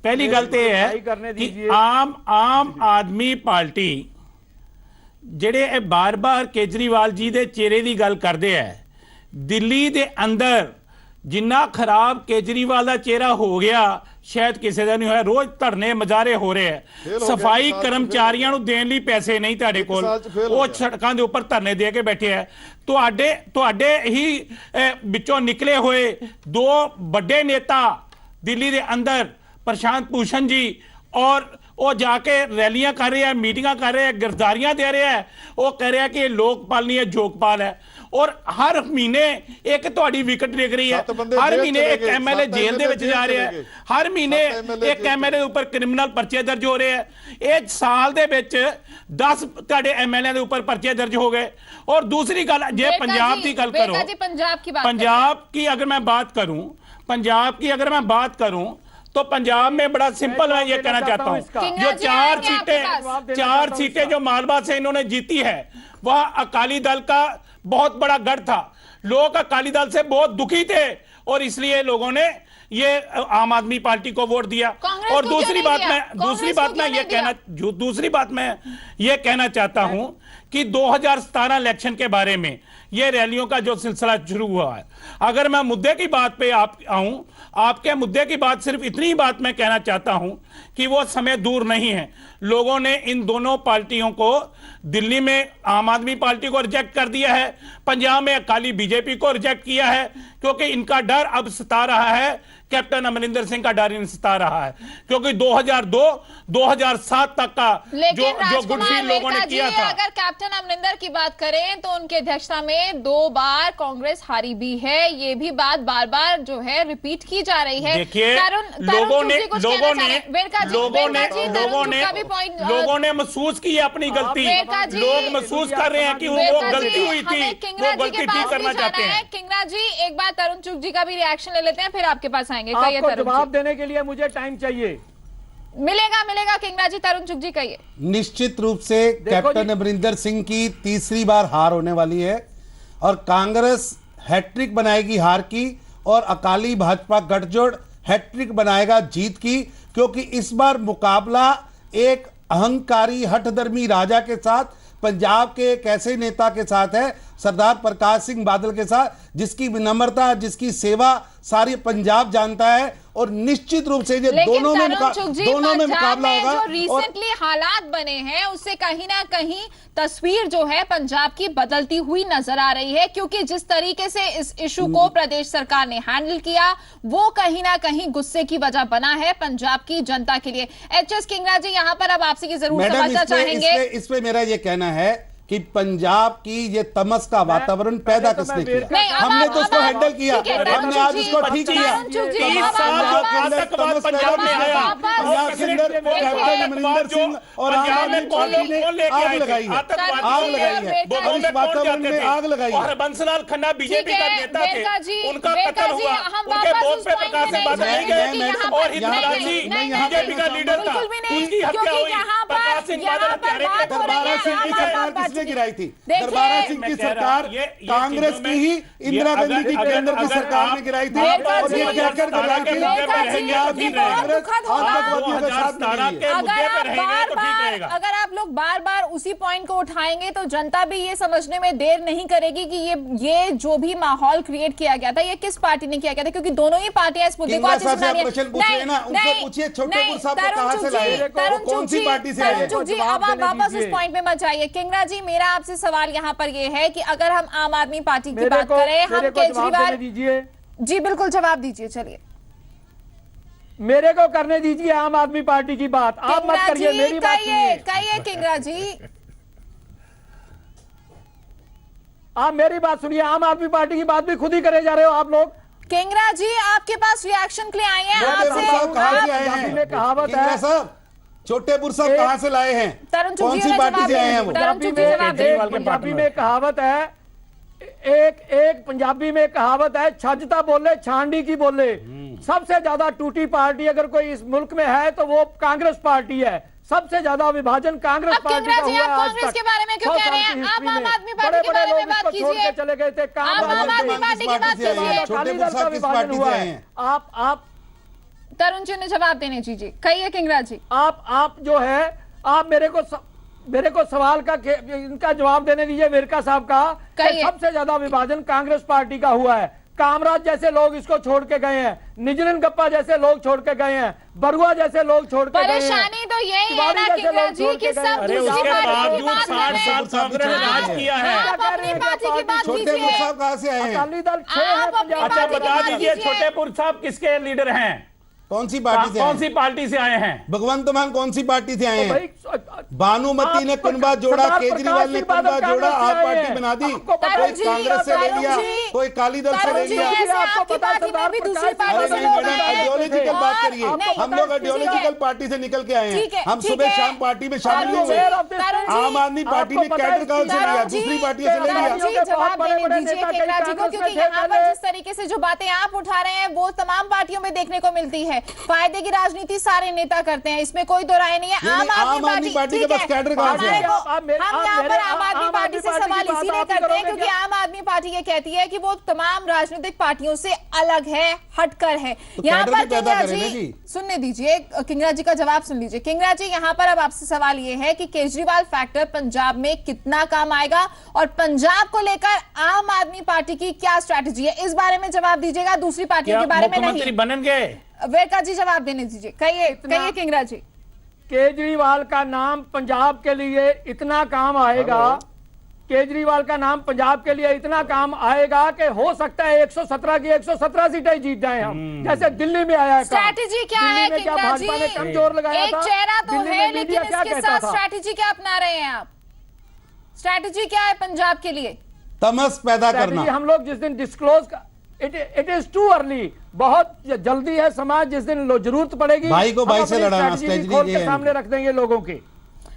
पहली गल तो यह है कि आम आदमी पार्टी जेडे बार बार केजरीवाल जी दे चेहरे की गल करते हैं, दिल्ली दे अंदर जिन्ना खराब केजरीवाल का चेहरा हो गया शायद किसी का नहीं होया। रोज धरने मुजाहरे हो रहे हैं, सफाई कर्मचारियों को देने लिए पैसे नहीं तुहाडे कोल, वो सड़कों के उपर धरने दे के बैठे है। तुहाडे ही विचों निकले हुए 2 बड़े नेता दिल्ली के अंदर, प्रशांत भूषण जी, और वो जाके रैलियां कर रहे हैं, मीटिंगां कर रहे हैं, गिरफ्तारियां दे रहे हैं। वो कह रहे हैं कि लोकपाल नहीं है जोगपाल है। और हर महीने एक तुहाडी विकेट डिग रही है, हर महीने एक MLA जेल दे विच जा रहा है, हर महीने एक MLA ऊपर क्रिमिनल पर्चे दर्ज हो रहे हैं। एक साल दे विच 10 तुहाडे MLA दे ऊपर पर्चे दर्ज हो गए। और दूसरी गल जे पंजाब की गल करो, पंजाब की अगर मैं बात करूं तो पंजाब में बड़ा सिंपल मैं ये कहना चाहता हूं, जो 4 सीटें जो मालवा से इन्होंने जीती है वह अकाली दल का बहुत बड़ा गढ़ था। लोग अकाली दल से बहुत दुखी थे और इसलिए लोगों ने ये आम आदमी पार्टी को वोट दिया। और दूसरी बात मैं ये कहना चाहता हूं कि 2017 इलेक्शन के बारे में ये रैलियों का जो सिलसिला शुरू हुआ है, अगर मैं मुद्दे की बात पे आऊं, आपके मुद्दे की बात सिर्फ इतनी बात मैं कहना चाहता हूं कि वो समय दूर नहीं है। लोगों ने इन दोनों पार्टियों को, दिल्ली में आम आदमी पार्टी को रिजेक्ट कर दिया है, पंजाब में अकाली बीजेपी को रिजेक्ट किया है, क्योंकि इनका डर अब सता रहा है, कैप्टन अमरिंदर सिंह का डर सता रहा है, क्योंकि 2002-2007 तक का जो गुडफील लोगों ने किया था। अगर कैप्टन अमरिंदर की बात करें तो उनकी अध्यक्षता में 2 बार कांग्रेस हारी भी है, ये भी बात बार बार जो है रिपीट की जा रही है। देखिए, लोगों ने महसूस की अपनी गलती, लोग महसूस कर रहे हैं कि वो गलती हुई थी, वो गलती ठीक करना चाहते हैं। किंगरा जी, एक बार तरुण चुग जी का भी रिएक्शन ले लेते हैं, फिर आपके पास आएंगे। आपको जवाब देने के लिए मुझे टाइम चाहिए। मिलेगा किंगरा जी। तरुण चुग जी कहिए। निश्चित रूप से कैप्टन अमरिंदर सिंह की तीसरी बार हार होने वाली है और कांग्रेस हैट्रिक बनाएगी हार की और अकाली भाजपा गठजोड़ हैट्रिक बनाएगा जीत की, क्योंकि इस बार मुकाबला एक अहंकारी हठधर्मी राजा के साथ, पंजाब के एक ऐसे नेता के साथ है, सरदार प्रकाश सिंह बादल के साथ, जिसकी विनम्रता, जिसकी सेवा सारी पंजाब जानता है। और निश्चित रूप से ये दोनों में मुकाबला होगा। जो रिसेंटली हालात बने हैं उससे कहीं ना कहीं तस्वीर जो है पंजाब की बदलती हुई नजर आ रही है, क्योंकि जिस तरीके से इस इशू को प्रदेश सरकार ने हैंडल किया वो कहीं ना कहीं गुस्से की वजह बना है पंजाब की जनता के लिए। HS किंगरा जी, यहां पर अब आपसे की जरूर समझना चाहेंगे। इस पे मेरा ये कहना है कि पंजाब की ये तमस का वातावरण पैदा किसने किया? हमने तो उसको हैंडल किया, हमने आज उसको ठीक किया। कैप्टन अमरिंदर सिंह और आम आदमी पार्टी ने आग लगाई है, इस वातावरण में आग लगाई है। बंसलाल खन्ना बीजेपी का नेता थे, उनका कत्ल हुआ, उनके बोर्ड पे प्रकाश सिंह बादल नहीं गए और हिंदुराज जी बीजेपी का लीडर था, उनकी हत्या हुई। प्रकाश सिंह बादल दरबारा सिंह की सरकार से गिराई थी। देखिए, दरबारा सिंह की मैं कह रहा सरकार हूं, ये कांग्रेस चीजों की में- ही ये इंदिरा गांधी की अगर- केंद्र की अगर सरकार आप ने गिराई थी। वेरका और ये जी, कहकर गिराई थी वेरका जी, रहेंगे तो ठीक बहुत रहेगा। दुखद होगा। आतंकवादियों के साथ 2017 मिली के है। मुद्दे पे रहेंगे तो ठीक बार रहेगा। अगर आप लोग बार बार उसी पॉइंट को उठाएंगे तो जनता भी ये समझने में देर नहीं करेगी कि ये जो भी माहौल क्रिएट किया गया था ये किस पार्टी ने किया गया था, क्योंकि दोनों ही पार्टियां इस मुद्दे को किंगरा आज साहब से आप सुना रही हैं। प्रश्न पूछ रहे हैं ना, उनसे पूछिए छोटेपुर साहब को कहां से लाए हैं? वो कौन सी पार्टी से आए हैं? तरुण जी, अब आप वापस उस पॉइंट पे मत जाइए। किंगरा जी, मेरा आपसे सवाल यहाँ पर ये है कि अगर हम आम आदमी पार्टी की बात करें, हम केजरीवाल, दीजिए जी बिल्कुल जवाब दीजिए, चलिए मेरे को करने दीजिए आम आदमी पार्टी की बात, आप मत किंगरा करिए, जी, मेरी बात सुनिए। कहिए किंगरा जी, आप मेरी बात सुनिए, आम आदमी पार्टी की बात भी खुद ही करे जा रहे हो आप लोग। किंगरा जी आपके पास रिएक्शन के लिए आए हैं। छोटेपुर साहब कहां से आए पंजाबी हैं? में कहावत किंगरा है, साहब, छोटेपुर साहब कहां से लाए हैं? तरुण चुग कौन जी सी ने पार्टी जवाब से आए हैं वो? दिया। तरुण पंजाबी चुग जी जवाब दे। में पंजाबी में कहावत है, एक पंजाबी में कहावत है, छजता बोले छांडी की बोले। सबसे ज्यादा टूटी पार्टी अगर कोई इस मुल्क में है तो वो कांग्रेस पार्टी है। सबसे ज्यादा विभाजन कांग्रेस अब पार्टी किंगरा का जी, हुआ आप है आज कांग्रेस तक। के बारे में क्यों 100 कह रहे साल हैं? की आप हिस्ट्री आम में आदमी पार्टी बड़े के बड़े बारे में लोग बात इसको छोड़ कीजिए। के चले गए थे। काम आप आम आदमी पार्टी की बात से आए हैं? कीजिए। छोटेपुर अकाली दल का साहब किस विभाजन पार्टी हुआ से आए है। हैं? आप तरुण जी ने जवाब देने दीजिए, कहिए किंगरा जी। आप जो है, आप मेरे को सवाल का इनका जवाब देने दीजिए, वेरका साहब का। कहिए। सबसे ज्यादा विभाजन कांग्रेस पार्टी का हुआ है। कामराज जैसे लोग इसको छोड़ के गए हैं, निजरिन गप्पा जैसे लोग छोड़ के गए हैं, बरुआ जैसे लोग छोड़ के गए हैं। परेशानी तो यही है तिवारी ना जैसे किंगरा लोग जी छोड़ कि के गए सब हैं। अरे दूसरी उसके पार्टी की बावजूद बात कर 60 रहे हैं। साल कांग्रेस ने राज किया है। आप अपनी पार्टी की बात छोटेपुर कीजिए। साहब कहां से आए हैं? अकाली दल 6 है आप अपनी पंजाब अच्छा पार्टी की बता बात दीजिए, कीजिए। छोटेपुर साहब किसके लीडर हैं? कौन सी पार्टी से आए कौन सी हैं? पार्टी से आए हैं? भगवंत मान कौन सी पार्टी से आए हैं? भाई, भानुमति ने कुनबा जोड़ा, सरदार केजरीवाल ने प्रकाश कुनबा सिंह जोड़ा, बादल आप कांग्रेस पार्टी से बना दी। आए हैं। आपको पता कोई है जी, कांग्रेस से ले तरुण लिया, जी, कोई काली दल से तरुण ले जी, लिया। ऐसे आपको आपकी पता है पार्टी में भी सरदार दूसरी प्रकाश पार्टी अरे से नहीं लोग मैडम, आए हैं। आइडियोलॉजिकल बात और करिए। नहीं, हम लोग ठीक है। आइडियोलॉजिकल पार्टी से निकल के आए ठीक हैं। है, हम ठीक सुबह है। शाम पार्टी में शामिल तरुण नहीं जी, हुए। तरुण जी, आम आदमी पार्टी ने आपको पता है कैडर कहाँ से लिया? तरुण जी, दूसरी पार्टी से ले तरुण लिया। जी, जवाब देने दीजिए किंगरा जी को, क्योंकि यहाँ पर जिस तरीके से जो बातें आप उठा रहे हैं वो तमाम पार्टियों में देखने को मिलती है। फायदे की राजनीति सारे नेता करते हैं, इसमें कोई दो राय नहीं है। आम आदमी पार्टी के पास कैडर कहाँ से है? हम यहाँ पर आम आदमी पार्टी से सवाल इसीलिए करते हैं क्योंकि आम आदमी पार्टी ये कहती है कि वो तमाम राजनीतिक पार्टियों से अलग है, हटकर है। यहाँ कैडर पर भी पैदा किंगरा करें ना जी, जी। सुनने दीजिए, किंगरा जी का जवाब सुन लीजिए। किंगरा जी, यहाँ पर अब आपसे सवाल ये है कि केजरीवाल फैक्टर पंजाब में कितना काम आएगा और पंजाब को लेकर आम आदमी पार्टी की क्या स्ट्रैटेजी है, इस बारे में जवाब दीजिएगा, दूसरी पार्टियों के बारे में मुख्यमंत्री नहीं। बनेंगे? वेरका जी जवाब देने दीजिए, कहिए किंगरा जी। केजरीवाल का नाम पंजाब के लिए इतना काम आएगा, केजरीवाल का नाम पंजाब के लिए इतना काम आएगा कि हो सकता है 117 की 117 सीटें जीत जाएं हम, जैसे दिल्ली में आया है काम। स्ट्रैटेजी क्या है दिल्ली में क्या किंगरा भाजपा ने जी? कम जोर लगाया एक था? चेहरा तो दिल्ली है, में मीडिया लेकिन क्या इसके कहता साथ था? स्ट्रैटेजी क्या अपना रहे हैं आप? स्ट्रैटेजी क्या है पंजाब के लिए? तमस पैदा करना। स्ट्रैटेजी हम लोग जिस दिन disclose, it is too early, बहुत जल्दी है समाज, जिस दिन जरूरत पड़ेगी भाई को भाई हम से अपनी लड़ाना, स्ट्रैटेजी स्ट्रैटेजी खोल ये के है सामने इनकी। रख देंगे लोगों के।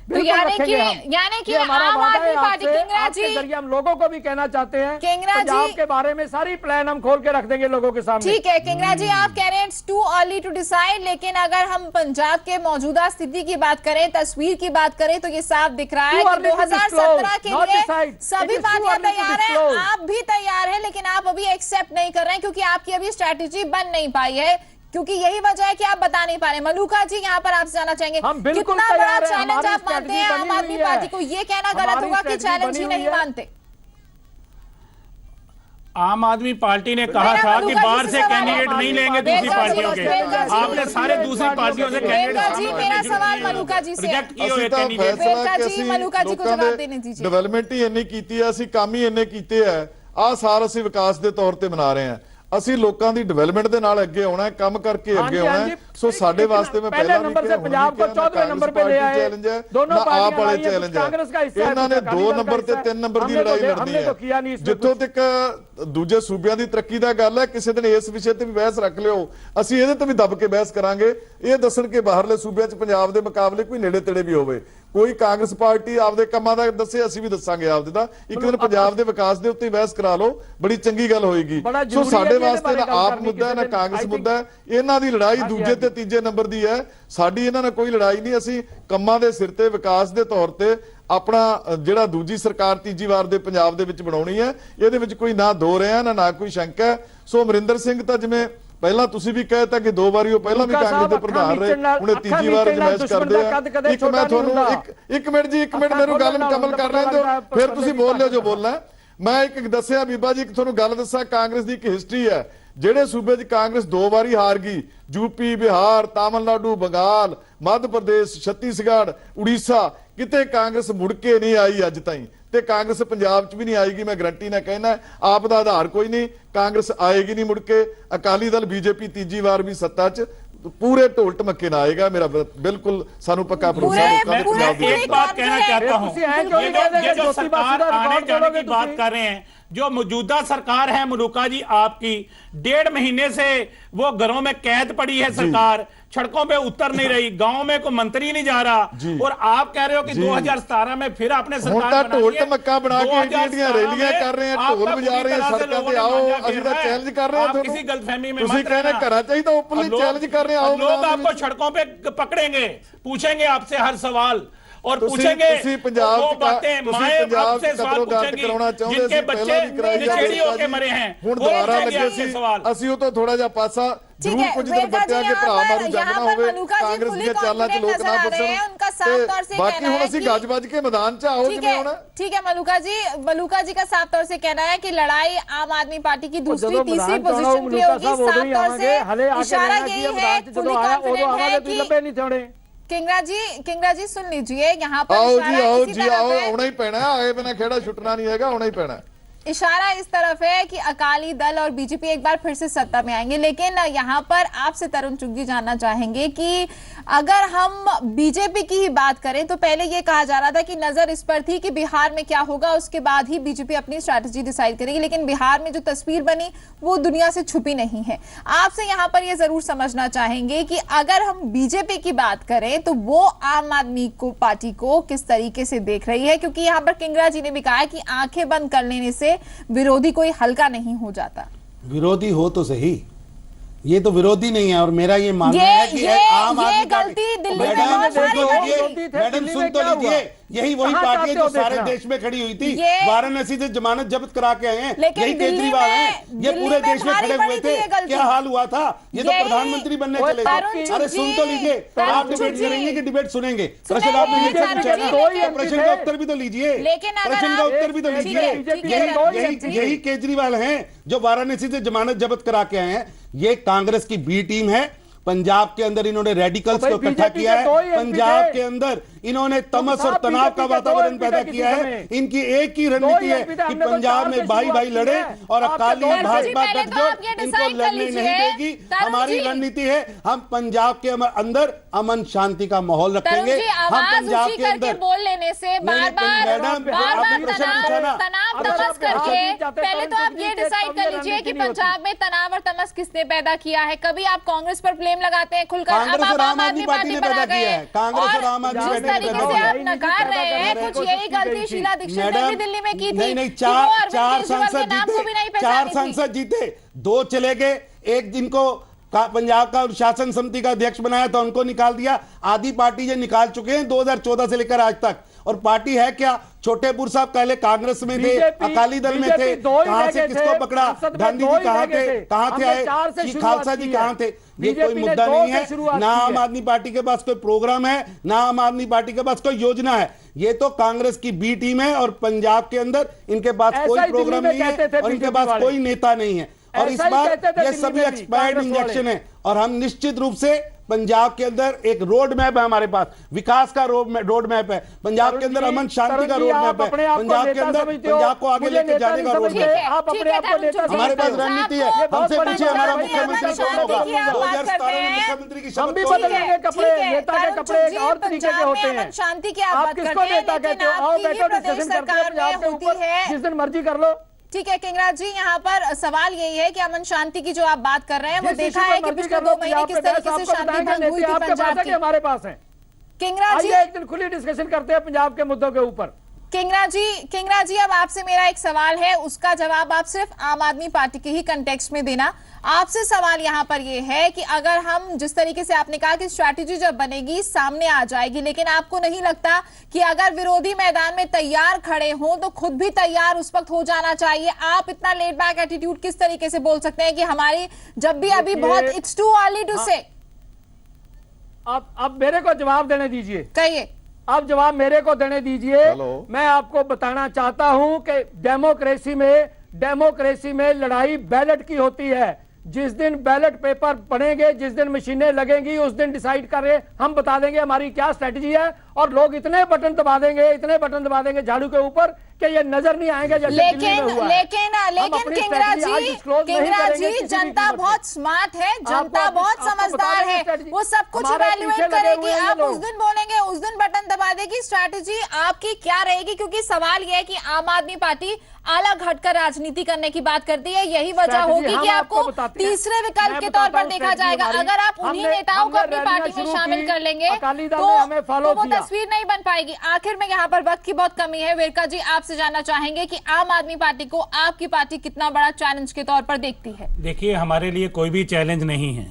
तो बिल्कुल रखेंगे हम। यानी कि ये हमारा आम वादा आदमी है पार्टी, आपसे, किंगरा आपके जी, जरिए हम लोगों को भी कहना चाहते हैं, किंगरा पंजाब जी, के बारे में सारी प्लान हम खोल के रख देंगे लोगों के सामने। ठीक है किंगरा जी, आप कह रहे हैं it's too early to decide, लेकिन अगर हम पंजाब के मौजूदा स्थिति की बात करें, तस्वीर की बात करें, तो ये साफ दिख रहा है Too कि early to 2017 के disclose, not लिए decide. सभी It is too पार्टियां early to तैयार हैं, disclose. आप भी तैयार हैं, लेकिन आप अभी एक्सेप्ट नहीं कर रहे हैं क्योंकि आपकी अभी स्ट्रैटेजी बन नहीं पाई है, क्योंकि यही वजह है कि आप बता नहीं पा रहे। मलूका जी, यहाँ पर आपसे जाना चाहेंगे, हम बिल्कुल कितना बड़ा तैयार हैं, चैलेंज हमारी आप मानते हैं strategy आम आदमी बनी हुई पार्टी है। को? ये कहना गलत हमारी होगा कि strategy चैलेंज ही बनी नहीं हुई है। मानते। आम आदमी पार्टी ने कहा मेरा था कि मधुकर जी बाहर से से सवाल है। कैंडिडेट नहीं लेंगे दूसरी वेरका जी, पार्टियों के। वेरका जी, आपने सारे दूसरी पार्टियों से वेरका जी, कैंडिडेट मेरा सवाल मलूका जी से है। रिजेक्ट किए हुए ਅਸੀਂ ਤਾਂ कैंडिडेट। ਫੈਸਲਾ वेरका ਕਿ जी, ਅਸੀਂ मलूका जी को ਲੋਕਾਂ जवाब देने ਦੇ दीजिए। ਡਿਵੈਲਪਮੈਂਟ ਹੀ ਇੰਨੀ ਕੀਤੀ ਹੈ, ਅਸੀਂ ਕੰਮ ਹੀ ਇੰਨੇ ਕੀਤੇ ਹੈ, ਆਹ ਸਾਰ ਅਸੀਂ ਵਿਕਾਸ ਦੇ ਤੌਰ ਤੇ ਮਨਾ ਰਹੇ ਹਾਂ। ਅਸੀਂ ਲੋਕਾਂ ਦੀ ਡਿਵੈਲਪਮੈਂਟ ਦੇ ਨਾਲ ਅੱਗੇ ਆਉਣਾ ਹੈ, ਕੰਮ ਕਰਕੇ ਅੱਗੇ ਆਉਣਾ ਹੈ। ਸੋ ਸਾਡੇ ਵਾਸਤੇ ਮੈਂ ਪਹਿਲਾਂ ਵੀ नंबर से पंजाब को 14वें नंबर पे ले आए, ਚੈਲੰਜ ਹੈ दोनों ਨਾ ਆਪ पार्टियां ਵਾਲੇ लाई हैं, ਚੈਲੰਜ ਹੈ। कांग्रेस का हिस्सा है, ਇਹਨਾਂ ਨੇ कुछ अकाली 2 दल ਨੰबर का ਤੇ हिस्सा है। 3 ਨੰबर ਦੀ हमने तो ਲੜਾਈ दे- ਲੜਨੀ हमने तो किया नहीं ਹੈ। इसमें ਜਿੱਥੋਂ ਤੱਕ ਦੂਜੇ ਸੂਬਿਆਂ ਦੀ ਤਰੱਕੀ ਦਾ ਗੱਲ ਹੈ, ਕਿਸੇ ਦਿਨ ਇਸ ਵਿਸ਼ੇ ਤੇ ਵੀ ਬਹਿਸ ਰੱਖ ਲਿਓ, ਅਸੀਂ ਇਹਦੇ ਤੇ ਵੀ ਦੱਬ ਕੇ ਬਹਿਸ ਕਰਾਂਗੇ। ਇਹ ਦੱਸਣ ਕਿ ਬਾਹਰਲੇ ਸੂਬਿਆਂ 'ਚ ਪੰਜਾਬ ਦੇ ਮੁਕਾਬਲੇ ਕੋਈ ਨੇੜੇ ਤੇੜੇ ਵੀ ਹੋਵੇ। ਕੋਈ ਕਾਂਗਰਸ ਪਾਰਟੀ ਆਪਦੇ ਕੰਮਾਂ ਦਾ ਦੱਸੇ, ਅਸੀਂ ਵੀ ਦੱਸਾਂਗੇ ਆਪਦੇ ਦਾ। ਇੱਕ ਦਿਨ ਪੰਜਾਬ ਦੇ ਵਿਕਾਸ ਦੇ ਉੱਤੇ ਬਹਿਸ ਕਰਾ ਲਓ, ਬੜੀ ਚੰਗੀ ਗੱਲ ਹੋਏਗੀ। ਬੜਾ ਸੋ ਜ਼ਰੂਰੀ ਹੈ ਸਾਡੇ ਕਿ ਇਹਦੇ ਵਾਸਤੇ ਨਾ ਬਾਰੇ ਗੱਲ ਆਪ ਕਰਨੀ ਮੁੱਦਾ ਹੈ, ਨਾ ਕਿਸੇ ਦਿਨ। ਕਾਂਗਰਸ I think- ਮੁੱਦਾ ਹੈ। ਇਹਨਾਂ ਦੀ ਲੜਾਈ ਹਾਂਜੀ, ਦੂਜੇ ਤੇ ਹਾਂਜੀ। ਤੀਜੇ ਨੰਬਰ ਦੀ ਹੈ। ਸਾਡੀ ਇਹਨਾਂ ਨਾਲ ਕੋਈ ਲੜਾਈ ਨਹੀਂ। ਅਸੀਂ ਕੰਮਾਂ ਦੇ ਸਿਰ ਤੇ ਵਿਕਾਸ ਦੇ ਤੌਰ ਤੇ ਆਪਣਾ ਜਿਹੜਾ ਦੂਜੀ ਸਰਕਾਰ ਤੀਜੀ ਵਾਰ ਦੇ ਪੰਜਾਬ ਦੇ ਵਿੱਚ ਬਣਾਉਣੀ ਹੈ, ਇਹਦੇ ਵਿੱਚ ਕੋਈ ਨਾ ਦੋ ਰਿਹਾ ਨਾ ਕੋਈ ਸ਼ੰਕਾ ਹੈ। ਸੋ ਅਮਰਿੰਦਰ ਸਿੰਘ ਤਾਂ ਜਿਵੇਂ ਪਹਿਲਾਂ ਤੁਸੀਂ ਵੀ ਕਹਿਤਾ ਕਿ 2 ਵਾਰੀ ਉਹ ਪਹਿਲਾਂ ਵੀ ਕਾਂਗਰਸ ਦੇ ਪ੍ਰਧਾਨ ਰਹੇ, ਹੁਣ ਤੀਜੀ ਵਾਰ ਅਜਮਾਇਸ਼ ਕਰਦੇ ਆ। ਇੱਕ ਮੈਂ ਤੁਹਾਨੂੰ ਇੱਕ ਮਿੰਟ ਜੀ, ਇੱਕ ਮਿੰਟ ਮੈਨੂੰ ਗੱਲ ਮੁਕੰਮਲ ਕਰ ਲੈਣ ਦਿਓ, ਫਿਰ ਤੁਸੀਂ ਬੋਲ ਲਿਓ ਜੋ ਬੋਲਣਾ। ਮੈਂ ਇੱਕ ਦੱਸਿਆ ਬੀਬਾ ਜੀ, ਇੱਕ ਤੁਹਾਨੂੰ ਗੱਲ ਦੱਸਾਂ, ਕਾਂਗਰਸ ਦੀ ਇੱਕ ਹਿਸਟਰੀ ਹੈ। ਜਿਹੜੇ ਸੂਬੇ 'ਚ ਕਾਂਗਰਸ 2 ਵਾਰੀ ਹਾਰ ਗਈ, ਯੂਪੀ, ਬਿਹਾਰ, ਤਾਮਿਲਨਾਡੂ, ਬੰਗਾਲ, ਮੱਧ ਪ੍ਰਦੇਸ਼, ਛੱਤੀਸਗੜ੍ਹ, ਉੜੀਸਾ, ਕਿਤੇ ਕਾਂਗਰਸ ਮੁੜ ਕੇ ਨਹੀਂ ਆਈ ਅੱਜ ਤਾਈਂ, ਤੇ ਕਾਂਗਰਸ ਪੰਜਾਬ 'ਚ ਵੀ ਨਹੀਂ ਆਏਗੀ। ਮੈਂ ਗਰੰਟੀ ਨਾਲ ਕਹਿਣਾ, ਆਪ ਦਾ ਆਧਾਰ ਕੋਈ ਨਹੀਂ, ਕਾਂਗਰਸ ਆਏਗੀ ਨਹੀਂ ਮੁੜ ਕੇ। ਅਕਾਲੀ ਦਲ ਬੀਜੇਪੀ ਤੀਜੀ ਵਾਰ ਵੀ ਸੱਤਾ 'ਚ पूरे ढोल टमके ना आएगा, मेरा बिल्कुल सानू पक्का भरोसा। एक बात कहना चाहता हूं, ये जो सरकार आने जाने की बात कर रहे हैं, जो मौजूदा सरकार है मलूका जी आपकी, 1.5 महीने से वो घरों में कैद पड़ी है सरकार, सड़कों पे उतर नहीं रही, गांव में कोई मंत्री नहीं जा रहा, और आप कह रहे हो कि 2017 में फिर आपने सरकार ढोल टमक्का बना के रैलियां कर रहे हैं, ढोल बजा रहे हैं, सड़कों पे आओ, असि तां चैलेंज कर रहे हैं। किसी गलतफहमी में तुसीं कह रहे घरां च ही तां ओपनली चैलेंज कर रहे हैं। आओ, लोग आपको सड़कों पे पकड़ेंगे, पूछेंगे आपसे हर सवाल, और पूछेंगे वो बातें, माएं आपसे सवाल पूछेंगी जिनके बच्चे नशेड़ी होके मरे हैं, ਹੁਣ ਦੁਬਾਰਾ ਲੱਗੇ ਸੀ ਅਸੀਂ ਉਹ ਤੋਂ ਥੋੜਾ ਜਿਹਾ ਪਾਸਾ ਜ਼ਰੂਰ ਕੁਝ ਦਿਨ ਬੱਟਿਆ ਕਿ ਭਰਾ ਮਾਰੂ ਜੰਗ ਨਾ ਹੋਵੇ, ਕਾਂਗਰਸ ਦੀਆਂ ਚਾਲਾਂ 'ਚ ਲੋਕ ਨਾ ਫਸਣ। ਬਾਕੀ ਹੁਣ ਅਸੀਂ ਗੱਜ ਵੱਜ ਕੇ ਮੈਦਾਨ 'ਚ ਆਓ ਜਿਵੇਂ ਹੁਣ। ठीक है मलूका जी का साफ तौर से कहना है कि लड़ाई आम आदमी पार्टी की दूसरी तीसरी पोजीशन पे होगी। साफ तौर से इशारा यही है, फुली कॉन्फिडेंट है कि किंगरा जी सुन लीजिए, यहाँ पर आना ही पैना, आए बिना खेड़ा छुटना नहीं है, आना ही पैना। इशारा इस तरफ है कि अकाली दल और बीजेपी एक बार फिर से सत्ता में आएंगे। लेकिन यहाँ पर आपसे तरुण चुग जी जानना चाहेंगे कि अगर हम बीजेपी की ही बात करें तो पहले ये कहा जा रहा था कि नजर इस पर थी कि बिहार में क्या होगा, उसके बाद ही बीजेपी अपनी स्ट्रैटेजी डिसाइड करेगी। लेकिन बिहार में जो तस्वीर बनी वो दुनिया से छुपी नहीं है। आपसे यहाँ पर ये जरूर समझना चाहेंगे कि अगर हम बीजेपी की बात करें तो वो आम आदमी को पार्टी को किस तरीके से देख रही है, क्योंकि यहाँ पर किंगरा जी ने भी कहा है कि आंखें बंद कर लेने से विरोधी कोई हल्का नहीं हो जाता। विरोधी हो तो सही, ये तो विरोधी नहीं है। और मेरा ये मानना है कि आम आदमी पार्टी, मैडम सुन तो लीजिए, यही वही पार्टी है जो सारे देश में खड़ी हुई थी, वाराणसी से जमानत जब्त करा के आए हैं, यही केजरीवाल हैं, ये पूरे देश में खड़े हुए थे, क्या हाल हुआ था, ये तो प्रधानमंत्री बनने चले थे। अरे सुन तो लीजिए, आप डिबेट करेंगे कि डिबेट सुनेंगे? प्रश्न आपने प्रश्न का उत्तर भी तो लीजिए, प्रश्न का उत्तर भी तो लीजिए। यही केजरीवाल हैं जो वाराणसी से जमानत जब्त करा के आए हैं। ये कांग्रेस की बी टीम है। पंजाब के अंदर इन्होंने रेडिकल्स को इकट्ठा किया है, पंजाब के अंदर इन्होंने तमस और तनाव का वातावरण पैदा किया है। इनकी एक ही रणनीति है कि पंजाब में भाई भाई लड़े और अकाली भाजपा गठजोड़ इनको लड़ने नहीं देगी। हमारी रणनीति है, हम पंजाब के अंदर अमन शांति का माहौल रखेंगे। हम पंजाब के अंदर बोल लेने से मैडम पहले तो आप ये डिसाइड कर लीजिए कि पंजाब में तनाव और तमस किसने पैदा किया है। कभी आप कांग्रेस पर ब्लेम लगाते हैं खुलकर, कांग्रेस और आम आदमी पार्टी ने पैदा किया है। कांग्रेस और आम आदमी जिस तरीके से आप नकार रहे हैं, कुछ यही गलती शीला दीक्षित ने भी दिल्ली में की थी। नहीं, चार सांसद जीते, 2 चले गए, एक जिनको पंजाब का शासन समिति का अध्यक्ष बनाया था उनको निकाल दिया। आधी पार्टी ये निकाल चुके हैं 2014 से लेकर आज तक। और पार्टी है क्या? छोटेपुर साहब पहले कांग्रेस में थे, अकाली दल में थे, कहां से किसको पकड़ा? गांधी जी कहां थे, कहां थे आए? खालसा जी कहां थे? ये कोई मुद्दा नहीं है। ना आम आदमी पार्टी के पास कोई प्रोग्राम है, ना आम आदमी पार्टी के पास कोई योजना है। ये तो कांग्रेस की बी टीम है और पंजाब के अंदर इनके पास कोई प्रोग्राम नहीं है और इनके पास कोई नेता नहीं है। और इस बार ये सभी एक्सपायर्ड इंजेक्शन है। और हम निश्चित रूप से पंजाब के अंदर एक रोड मैप है, हमारे पास विकास का रोड मैप है, पंजाब के अंदर अमन शांति का रोड मैप है, पंजाब के अंदर पंजाब को आगे लेके जाने का रोड मैप है। हमारे पास रणनीति है। हमसे पूछिए हमारा मुख्यमंत्री कौन होगा? 2017 में मुख्यमंत्री की शपथ बदलेंगे कपड़े, नेता के कपड़े एक और तरीके के होते हैं। शांति की आप किसको नेता कहते हो? आओ बैठो, डिस्कशन करते हैं पंजाब के ऊपर, जिस दिन मर्जी कर लो। ठीक है किंगरा जी, यहाँ पर सवाल यही है कि अमन शांति की जो आप बात कर रहे हैं वो देखा है कि पिछले 2 महीने किस तरीके से शांति भंग हुई थी पंजाब की। हमारे पास है किंगरा जी, एक दिन खुली डिस्कशन करते हैं पंजाब के मुद्दों के ऊपर। किंगरा जी अब आपसे मेरा एक सवाल है, उसका जवाब आप सिर्फ आम आदमी पार्टी के ही कंटेक्स्ट में देना। आपसे सवाल यहाँ पर ये है कि अगर हम जिस तरीके से आपने कहा कि स्ट्रैटेजी जब बनेगी सामने आ जाएगी, लेकिन आपको नहीं लगता कि अगर विरोधी मैदान में तैयार खड़े हों तो खुद भी तैयार उस वक्त हो जाना चाहिए? आप इतना लेट बैक एटीट्यूड किस तरीके से बोल सकते हैं कि हमारी जब भी अभी बहुत इट्स टू अर्ली टू से? अब मेरे को जवाब देने दीजिए। कहिए। अब जवाब मेरे को देने दीजिए। मैं आपको बताना चाहता हूं कि डेमोक्रेसी में लड़ाई बैलेट की होती है। जिस दिन बैलेट पेपर बनेंगे, जिस दिन मशीनें लगेंगी, उस दिन डिसाइड करें, हम बता देंगे हमारी क्या स्ट्रेटजी है। और लोग इतने बटन दबा देंगे झाड़ू के ऊपर कि ये नजर नहीं आएंगे। लेकिन किंगरा जी जनता बहुत स्मार्ट है, जनता बहुत समझदार है, वो सब कुछ इवैल्यूएट करेगी। आप उस दिन बोलेंगे, उस दिन बटन दबा देगी। स्ट्रैटेजी आपकी क्या रहेगी? क्योंकि सवाल यह है कि आम आदमी पार्टी अलग हटकर राजनीति करने की बात करती है, यही वजह होगी कि आपको तीसरे विकल्प के तौर पर देखा जाएगा। अगर आप उन्हीं नेताओं को अपनी पार्टी में शामिल कर लेंगे तो वो तस्वीर नहीं बन पाएगी। आखिर में यहाँ पर वक्त की बहुत कमी है। वेरका जी आपसे जानना चाहेंगे कि आम आदमी पार्टी को आपकी पार्टी कितना बड़ा चैलेंज के तौर पर देखती है? देखिए, हमारे लिए कोई भी चैलेंज नहीं है।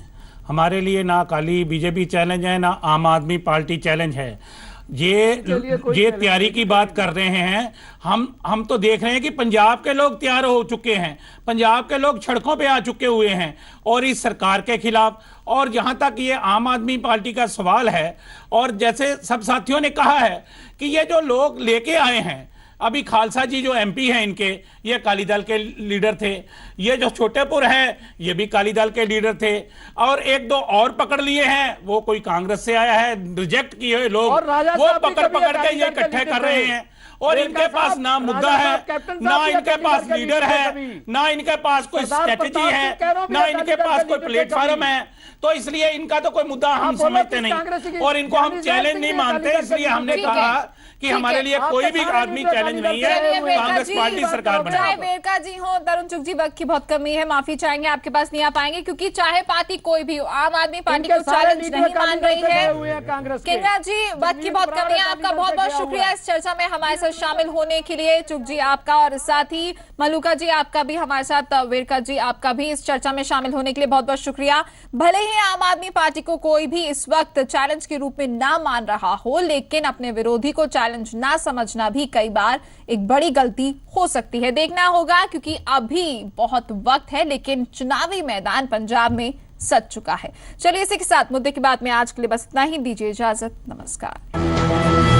हमारे लिए ना अकाली बीजेपी चैलेंज है, ना आम आदमी पार्टी चैलेंज है। ये तैयारी की बात कर रहे हैं। हम तो देख रहे हैं कि पंजाब के लोग तैयार हो चुके हैं, पंजाब के लोग सड़कों पे आ चुके हुए हैं और इस सरकार के खिलाफ। और जहां तक ये आम आदमी पार्टी का सवाल है, और जैसे सब साथियों ने कहा है कि ये जो लोग लेके आए हैं, अभी खालसा जी जो एमपी हैं इनके, ये अकाली दल के लीडर थे। ये जो छोटेपुर है, ये भी अकाली दल के लीडर थे। और एक दो और पकड़ लिए हैं, वो कोई कांग्रेस से आया है, रिजेक्ट किए हुए लोग, वो पकड़ के ये इकट्ठे कर रहे हैं। और इनके पास ना मुद्दा है, ना इनके पास लीडर है, ना इनके पास कोई स्ट्रेटेजी है, ना इनके पास कोई प्लेटफॉर्म है। तो इसलिए इनका तो कोई मुद्दा हम समझते नहीं और इनको हम चैलेंज नहीं मानते। इसलिए हमने कहा कि हमारे लिए कोई भी आदमी चैलेंज नहीं है, कांग्रेस पार्टी सरकार बनाए। चाहे वेरका जी हो, तरुण चुग जी, वक्त की बहुत कमी है, माफी चाहेंगे, आपके पास नहीं आ पाएंगे क्योंकि चाहे पार्टी कोई भी हो, आम आदमी पार्टी को चैलेंज नहीं मान रही है। किंगरा जी, वक्त की बहुत कमी है, आपका बहुत बहुत शुक्रिया इस चर्चा में हमारे साथ शामिल होने के लिए। चुग जी आपका, और साथ ही मलूका जी आपका भी हमारे साथ, वेरका जी आपका भी इस चर्चा में शामिल होने के लिए बहुत बहुत शुक्रिया। भले ही आम आदमी पार्टी को कोई भी इस वक्त चैलेंज के रूप में ना मान रहा हो, लेकिन अपने विरोधी को चैलेंज ना समझना भी कई बार एक बड़ी गलती हो सकती है। देखना होगा क्योंकि अभी बहुत वक्त है, लेकिन चुनावी मैदान पंजाब में सज चुका है। चलिए इसी के साथ मुद्दे की बात में आज के लिए बस इतना ही। दीजिए इजाजत, नमस्कार।